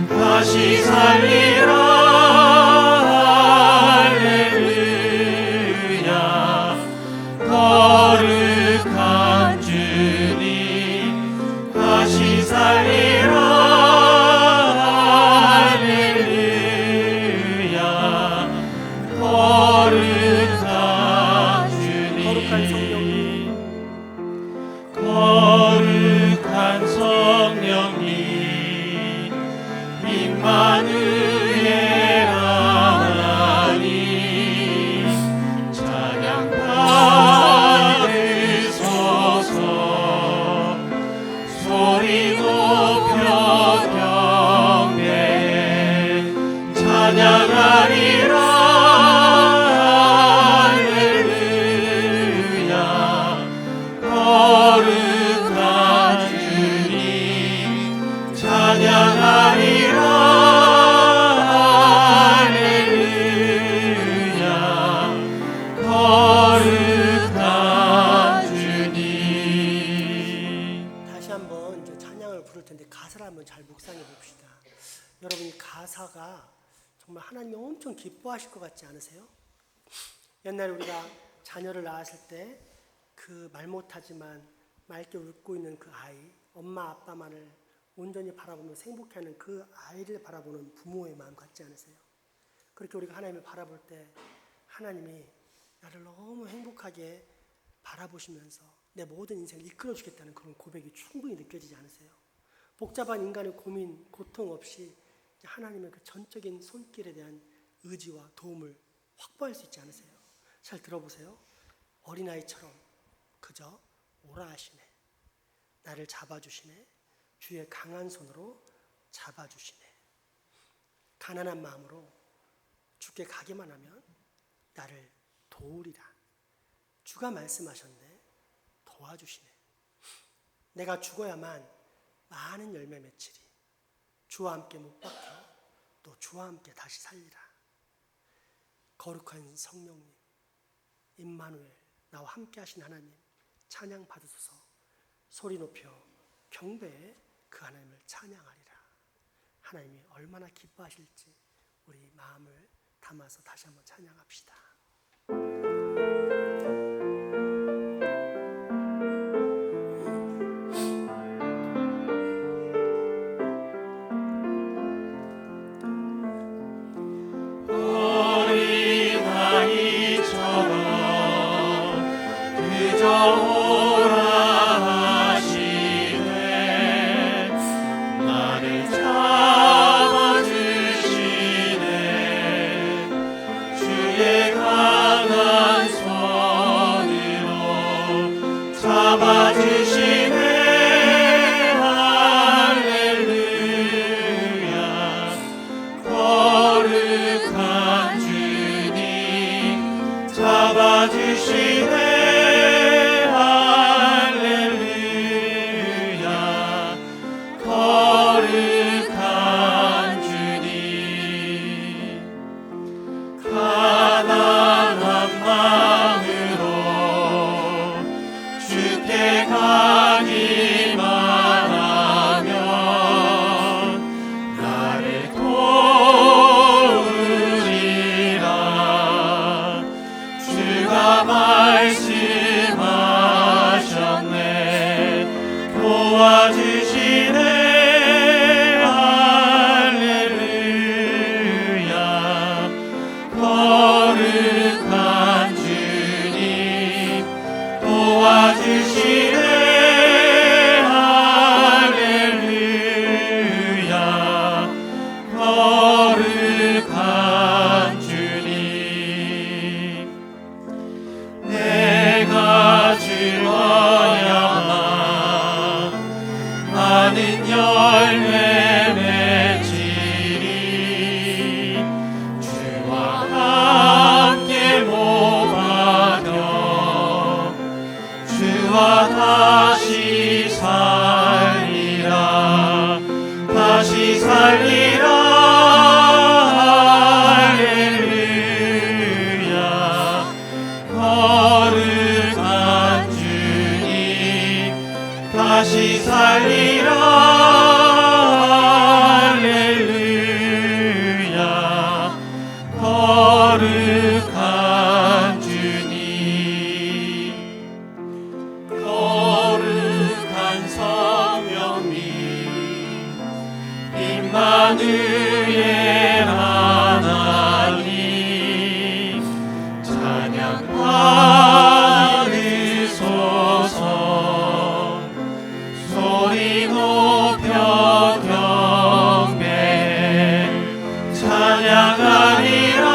다시 살리라. 할렐루야. 거룩한 주님 다시 살리라. 할렐루야. 거룩한 주님. 거룩한 성령님 임마누엘 하나님 찬양 받으소서. 소리 높여 경배해 찬양하리라. 할렐루야. 거룩한 주님 찬양하리라. 잘 묵상해 봅시다. 여러분, 이 가사가 정말 하나님이 엄청 기뻐하실 것 같지 않으세요? 옛날에 우리가 자녀를 낳았을 때 그 말 못하지만 맑게 웃고 있는 그 아이, 엄마 아빠만을 온전히 바라보면서 행복해하는 그 아이를 바라보는 부모의 마음 같지 않으세요? 그렇게 우리가 하나님을 바라볼 때 하나님이 나를 너무 행복하게 바라보시면서 내 모든 인생을 이끌어주겠다는 그런 고백이 충분히 느껴지지 않으세요? 복잡한 인간의 고민, 고통 없이 하나님의 그 전적인 손길에 대한 의지와 도움을 확보할 수 있지 않으세요? 잘 들어보세요. 어린아이처럼 그저 오라 하시네. 나를 잡아주시네. 주의 강한 손으로 잡아주시네. 가난한 마음으로 주께 가기만 하면 나를 도우리라. 주가 말씀하셨네. 도와주시네. 내가 죽어야만 많은 열매 맺으리. 주와 함께 못 박혀 또 주와 함께 다시 살리라. 거룩한 성령님 임마누엘 나와 함께 하신 하나님 찬양 받으소서. 소리 높여 경배해 그 하나님을 찬양하리라. 하나님이 얼마나 기뻐하실지 우리 마음을 담아서 다시 한번 찬양합시다. 거룩한 주님 도와주시네. 찾아오시네 할렐루야 거룩한 주님 내가 즐거야만 많은 열매 맺으리 주와 함께 모아져 주와 다시 살리라 다시 살리라 할렐루야 거룩한 주님 다시 살리라 할렐루야 거룩한 주님 거룩한 성령님 임마누엘 하나님 찬양 받으소서 소리 높여 경배해 찬양하리라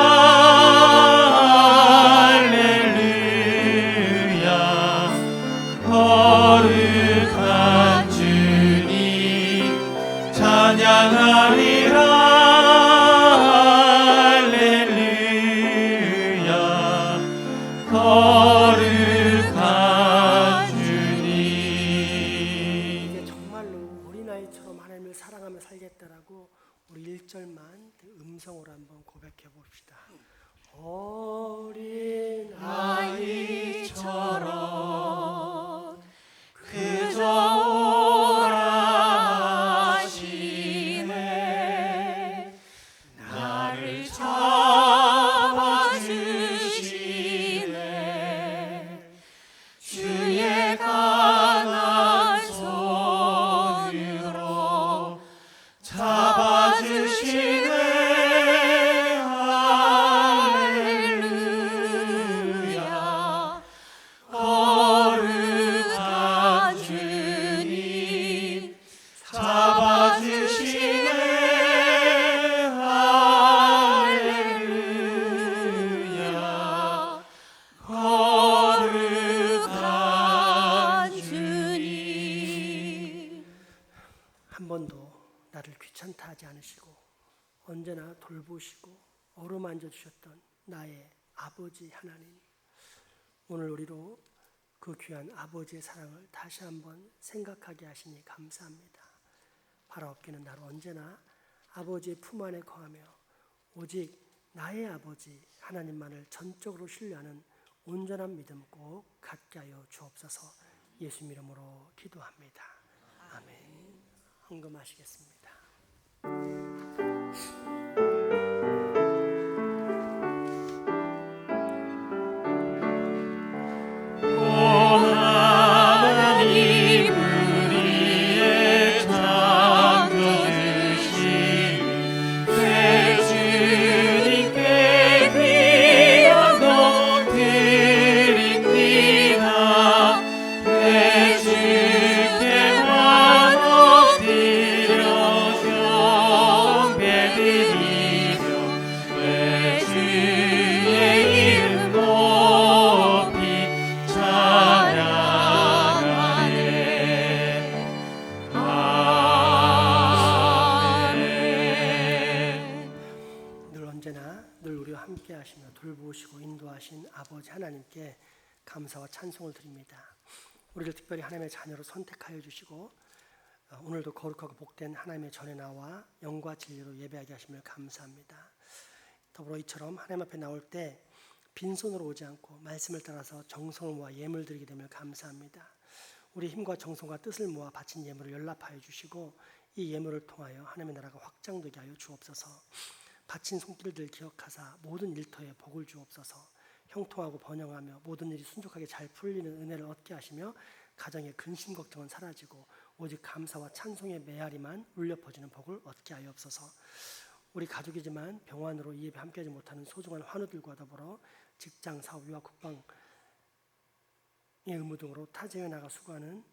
할렐루야 거룩한 주님 찬양하리라 할렐루야 거룩한 주님 이제 정말로 어린아이처럼 하나님을 사랑하며 살겠다라고 우리 1절만 음성으로 한번 고백해 봅시다. 어린아이처럼 그저 오라 하시네 나를 잡아주시네 주의 강한 손으로 잡아주시네 할렐루야 거룩한 주님 잡아주시네 할렐루야 거룩한 주님 한 번도 나를 귀찮다 하지 않으시고 언제나 돌보시고 어루만져 주셨던 나의 아버지 하나님, 오늘 우리로 그 귀한 아버지의 사랑을 다시 한번 생각하게 하시니 감사합니다. 바라옵기는 나로 언제나 아버지의 품 안에 거하며 오직 나의 아버지 하나님만을 전적으로 신뢰하는 온전한 믿음 꼭 갖게 하여 주옵소서. 예수 이름으로 기도합니다. 아멘. 헌금하시겠습니다. 하나님 우리의 창조주신 새 주님께 귀한 것 드립니다. 내 주께 만원 드려 경배드리며 내 주의 이름 높이 찬양하네. 아멘. 늘 언제나 늘 우리와 함께 하시며 돌보시고 인도하신 아버지 하나님께 감사와 찬송을 드립니다. 우리를 특별히 하나님의 자녀로 선택하여 주시고 오늘도 거룩하고 복된 하나님의 전에 나와 영과 진리로 예배하게 하시며 감사합니다. 더불어 이처럼 하나님 앞에 나올 때 빈손으로 오지 않고 말씀을 따라서 정성을 모아 예물 드리게 되며 감사합니다. 우리 힘과 정성과 뜻을 모아 바친 예물을 연락하여 주시고 이 예물을 통하여 하나님의 나라가 확장되게 하여 주옵소서. 바친 손길들 기억하사 모든 일터에 복을 주옵소서. 형통하고 번영하며 모든 일이 순종하게 잘 풀리는 은혜를 얻게 하시며 가정의 근심 걱정은 사라지고 오직 감사와 찬송의 메아리만 울려 퍼지는 복을 얻게 하옵소서. 우리 가족이지만 병환으로 이 예배 함께하지 못하는 소중한 환우들과 더불어 직장, 사업, 유학, 국방 의무 등으로 타지에 나가 수고하는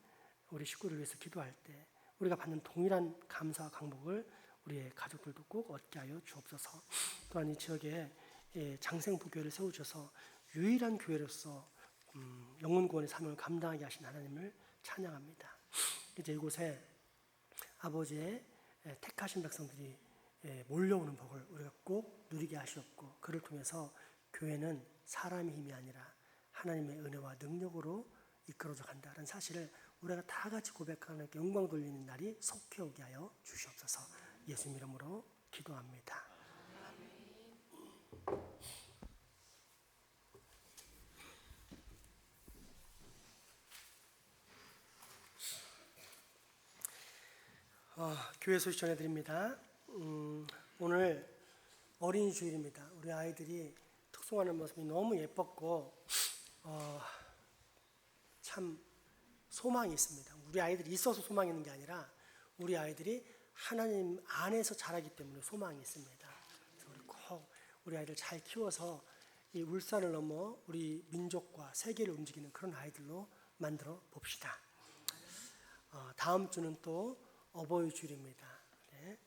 우리 식구를 위해서 기도할 때 우리가 받는 동일한 감사와 강복을 우리의 가족들도 꼭 얻게 하여 주옵소서. 또한 이 지역에 장생부교회를 세우셔서 유일한 교회로서 영혼 구원의 사명을 감당하게 하신 하나님을 찬양합니다. 이제 이곳에 아버지의 택하신 백성들이 몰려오는 복을 우리가 꼭 누리게 하시옵고, 그를 통해서 교회는 사람의 힘이 아니라 하나님의 은혜와 능력으로 이끌어져 간다는 사실을 우리가 다 같이 고백하는 영광 돌리는 날이 속히 오게 하여 주시옵소서. 예수님 이름으로 기도합니다. 교회 소식 전해드립니다. 오늘 어린이 주일입니다. 우리 아이들이 특송하는 모습이 너무 예뻤고 참 소망이 있습니다. 우리 아이들이 있어서 소망이 있는 게 아니라 우리 아이들이 하나님 안에서 자라기 때문에 소망이 있습니다. 그래서 우리 꼭 우리 아이들 잘 키워서 이 울산을 넘어 우리 민족과 세계를 움직이는 그런 아이들로 만들어 봅시다. 다음 주는 또 어버이 주일입니다. 네.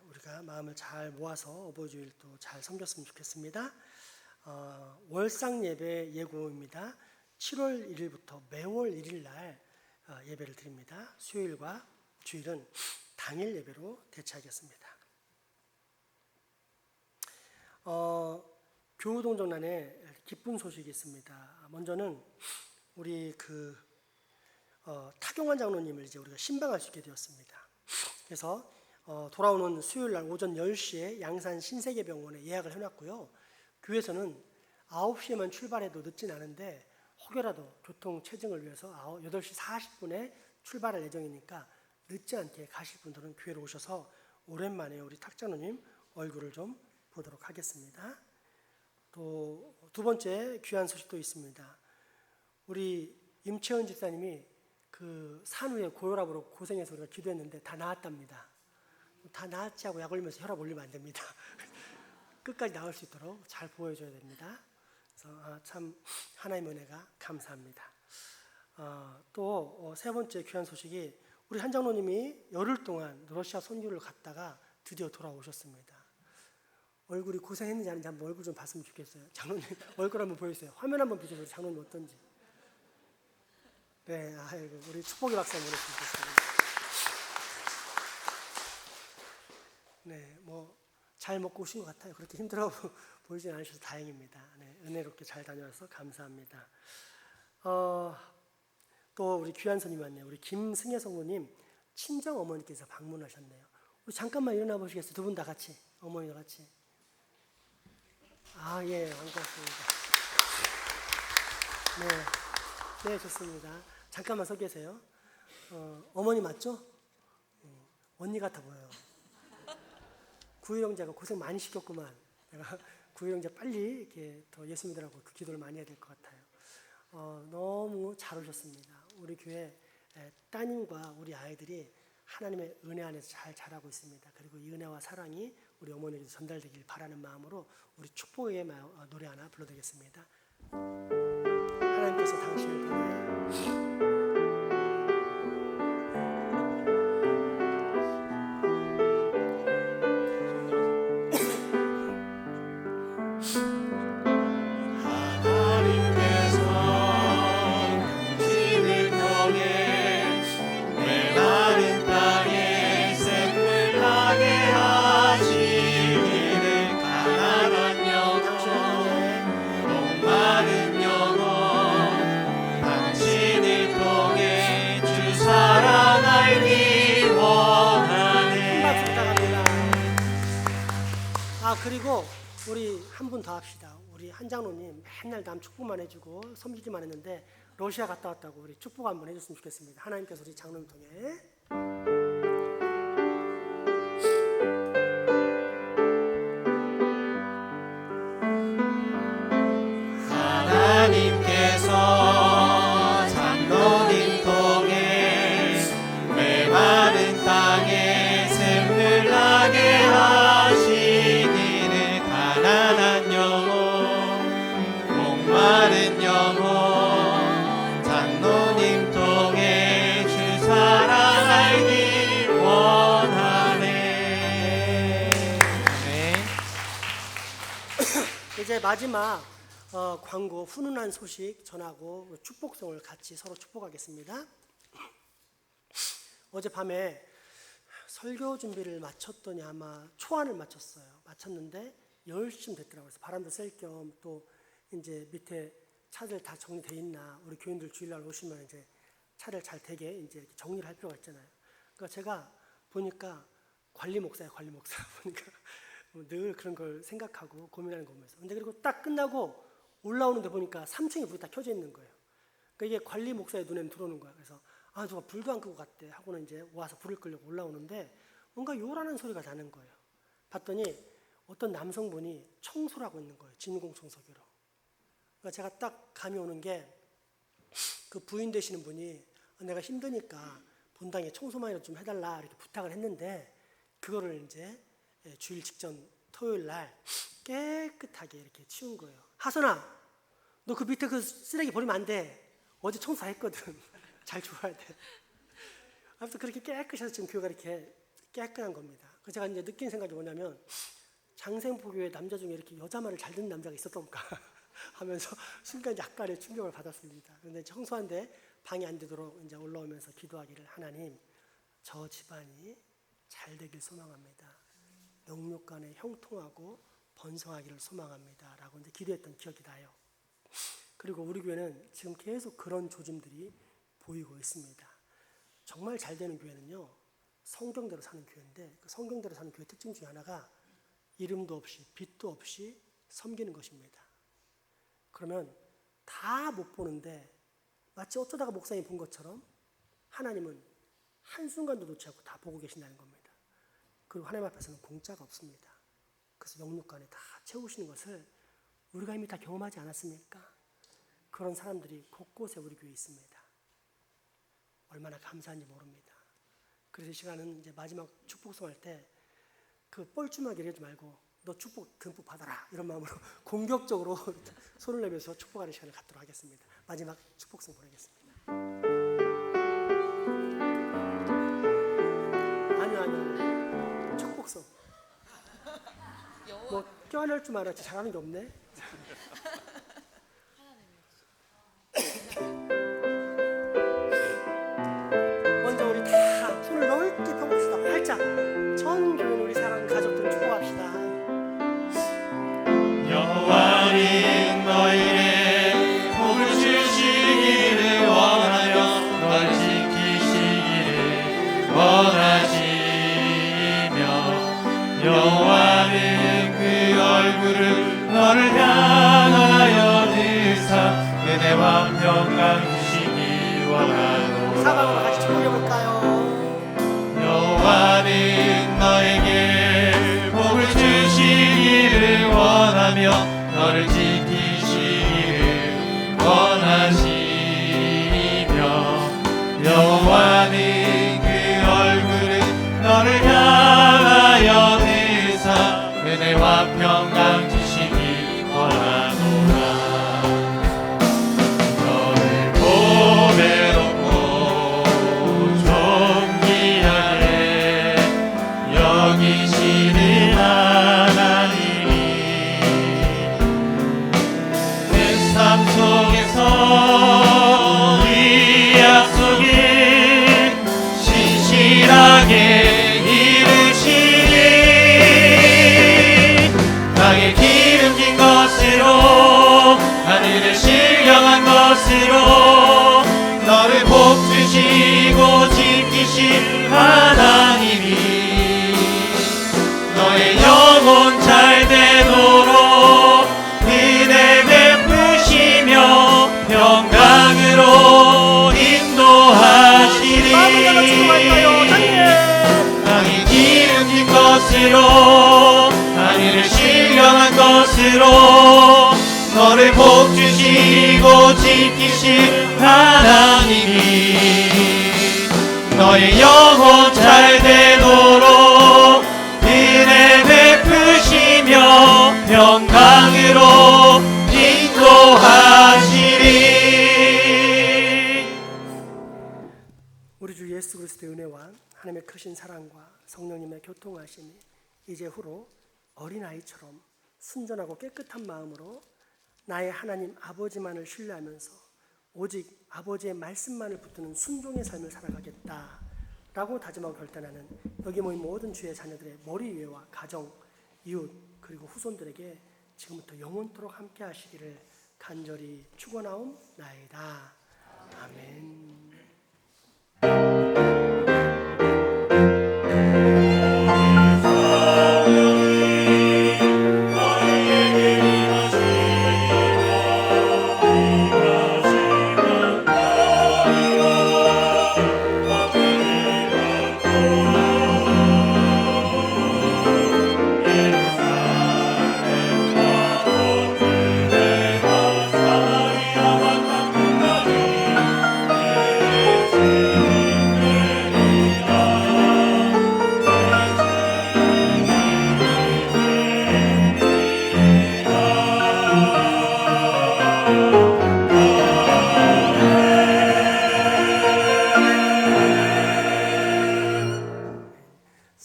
우리가 마음을 잘 모아서 어버이 주일도 잘 섬겼으면 좋겠습니다. 월상 예배 예고입니다. 7월 1일부터 매월 1일 날 예배를 드립니다. 수요일과 주일은 당일 예배로 대체하겠습니다. 교우동정란에 기쁜 소식이 있습니다. 먼저는 우리 타경환 장로님을 이제 우리가 신방할 수 있게 되었습니다. 그래서 돌아오는 수요일 날 오전 10시에 양산 신세계병원에 예약을 해놨고요. 교회에서는 9시에만 출발해도 늦진 않은데 혹여라도 교통 체증을 위해서 8시 40분에 출발할 예정이니까 늦지 않게 가실 분들은 교회로 오셔서 오랜만에 우리 탁장로님 얼굴을 좀 보도록 하겠습니다. 또 두 번째 귀한 소식도 있습니다. 우리 임채원 집사님이 그 산후에 고혈압으로 고생해서 우리가 기도했는데 다 나았답니다. 다 나았지 하고 약 올리면서 혈압 올리면 안 됩니다. 끝까지 나을 수 있도록 잘 보여줘야 됩니다. 그래서 참 하나님의 은혜가 감사합니다. 또 세 번째 귀한 소식이 우리 한 장로님이 열흘 동안 러시아 선교를 갔다가 드디어 돌아오셨습니다. 얼굴이 고생했는지 아닌지 한번 얼굴 좀 봤으면 좋겠어요. 장로님 얼굴 한번 보여주세요. 화면 한번 비춰주세요. 장로님 어떤지. 네, 아이고 우리 축복의 박수 한번 보내주시겠습니다. 네, 뭐 잘 먹고 오신 것 같아요. 그렇게 힘들어 보이진 않으셔서 다행입니다. 네, 은혜롭게 잘 다녀와서 감사합니다. 또 우리 귀한 손님 왔네요. 우리 김승혜 성모님 친정 어머니께서 방문하셨네요. 우리 잠깐만 일어나 보시겠어요? 두 분 다 같이, 어머니와 같이. 예, 반갑습니다. 네, 좋습니다. 잠깐만 서 계세요. 어머니 맞죠? 언니 같아 보여요. 구유 형제가 고생 많이 시켰구만. 내가 구유 형제 빨리 이렇게 더 예수 믿으라고 그 기도를 많이 해야 될 것 같아요. 너무 잘 오셨습니다. 우리 교회 따님과 우리 아이들이 하나님의 은혜 안에서 잘 자라고 있습니다. 그리고 이 은혜와 사랑이 우리 어머니에게 전달되길 바라는 마음으로 우리 축복의 노래 하나 불러드리겠습니다. 하나님께서 당신을 보내 그리고 우리 한 분 더 합시다. 우리 한 장로님 맨날 남 축복만 해주고 섬기기만 했는데 러시아 갔다 왔다고 우리 축복 한번 해줬으면 좋겠습니다. 하나님께서 우리 장로님 통해 하나님께서 장로님 통해 메마른 땅에 샘을 나게 하시기를 가난한 영혼 목마른 영혼 이제 마지막 광고 훈훈한 소식 전하고 축복성을 같이 서로 축복하겠습니다. 어젯밤에 설교 준비를 마쳤더니 아마 초안을 마쳤는데 10시쯤 됐더라고요. 그래서 바람도 쐴 겸 또 이제 밑에 차들 다 정리돼 있나, 우리 교인들 주일날 오시면 이제 차를 잘 되게 이제 정리를 할 필요가 있잖아요. 그러니까 제가 보니까 관리 목사 보니까 늘 그런 걸 생각하고 고민하는 거면서. 근데 그리고 딱 끝나고 올라오는데 보니까 3층에 불이 다 켜져 있는 거예요. 그러니까 이게 관리 목사의 눈에 들어오는 거야. 그래서 누가 불도 안 끄고 갔대 하고는 이제 와서 불을 끄려고 올라오는데 뭔가 요란한 소리가 나는 거예요. 봤더니 어떤 남성분이 청소를 하고 있는 거예요. 진공 청소기로. 그러니까 제가 딱 감이 오는 게 그 부인 되시는 분이 내가 힘드니까 본당에 청소만이라도 좀 해달라 이렇게 부탁을 했는데 그거를 이제 주일 직전 토요일 날 깨끗하게 이렇게 치운 거예요. 하선아, 너 그 밑에 그 쓰레기 버리면 안 돼. 어제 청소 다 했거든. 잘 줘야 돼. 아무튼 그렇게 깨끗해서 지금 교회가 이렇게 깨끗한 겁니다. 그래서 제가 이제 느낀 생각이 뭐냐면 장생포교회 남자 중에 이렇게 여자 말을 잘 듣는 남자가 있었던가 하면서 순간 약간의 충격을 받았습니다. 그런데 청소한데 방해 안 되도록 이제 올라오면서 기도하기를, 하나님, 저 집안이 잘 되길 소망합니다. 영육간에 형통하고 번성하기를 소망합니다. 라고 이제 기도했던 기억이 나요. 그리고 우리 교회는 지금 계속 그런 조짐들이 보이고 있습니다. 정말 잘 되는 교회는요, 성경대로 사는 교회인데 그 성경대로 사는 교회 특징 중에 하나가 이름도 없이 빛도 없이 섬기는 것입니다. 그러면 다 못 보는데 마치 어쩌다가 목사님이 본 것처럼 하나님은 한순간도 놓지 않고 다 보고 계신다는 겁니다. 그리고 하나님 앞에서는 공짜가 없습니다. 그래서 영육간에 다 채우시는 것을 우리가 이미 다 경험하지 않았습니까? 그런 사람들이 곳곳에 우리 교회에 있습니다. 얼마나 감사한지 모릅니다. 그래서 이 시간은 이제 마지막 축복송 할 때 그 뻘쭘하게 이러지 말고 너 축복 듬뿍 받아라 이런 마음으로 공격적으로 손을 내면서 축복하는 시간을 갖도록 하겠습니다. 마지막 축복송 보내겠습니다. 아니요. 축복송. 뭐 껴안을 줄 알았지 잘하는 게 없네. 먼저 우리 다 손을 넓게 펴봅시다. 활짝. 전 교인 우리 사랑 가족들 축복합시다. 여호와는 너희에게 복을 주시기를 원하며 널 지키시기를 원하시며 여호와는 그 얼굴을 너를 향하여 드사 은혜와 평강 주시기 원하노라. 사방으로 같이 축복해볼까요? 여호와는 너에게 복을 주시기를 원하며 너를 지키시기를 원하시며 여호와는 그 얼굴을 너를 향하여 드사 은혜와 평강 주시기 원하노라. 너를 보배롭고 존귀하게 여기시는 하나님이 내 삶 속에서 이 약속을 신실하게 이루시니 땅에 기름진 것으로 하늘을 신령한 것으로 너를 복주시고 지키신 하나님이 너의 영혼 잘 되도록 은혜 베푸시며 평강으로 인도하시리. 땅이 기름진 것으로 하늘을 신령한 것으로 너를 복주시고 지키신 하나님이 너의 영혼 잘 되도록 은혜 베푸시며 평강으로 인도하시리. 우리 주 예수 그리스도의 은혜와 하나님의 크신 사랑과 성령님의 교통하심이 이제 후로 어린아이처럼 순전하고 깨끗한 마음으로 나의 하나님 아버지만을 신뢰하면서 오직 아버지의 말씀만을 붙드는 순종의 삶을 살아가겠다라고 다짐하고 결단하는 여기 모인 모든 주의 자녀들의 머리 위와 가정, 이웃 그리고 후손들에게 지금부터 영원토록 함께 하시기를 간절히 축원하옵나이다. 아멘.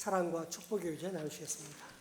사랑과 축복의 의제 나누시겠습니다.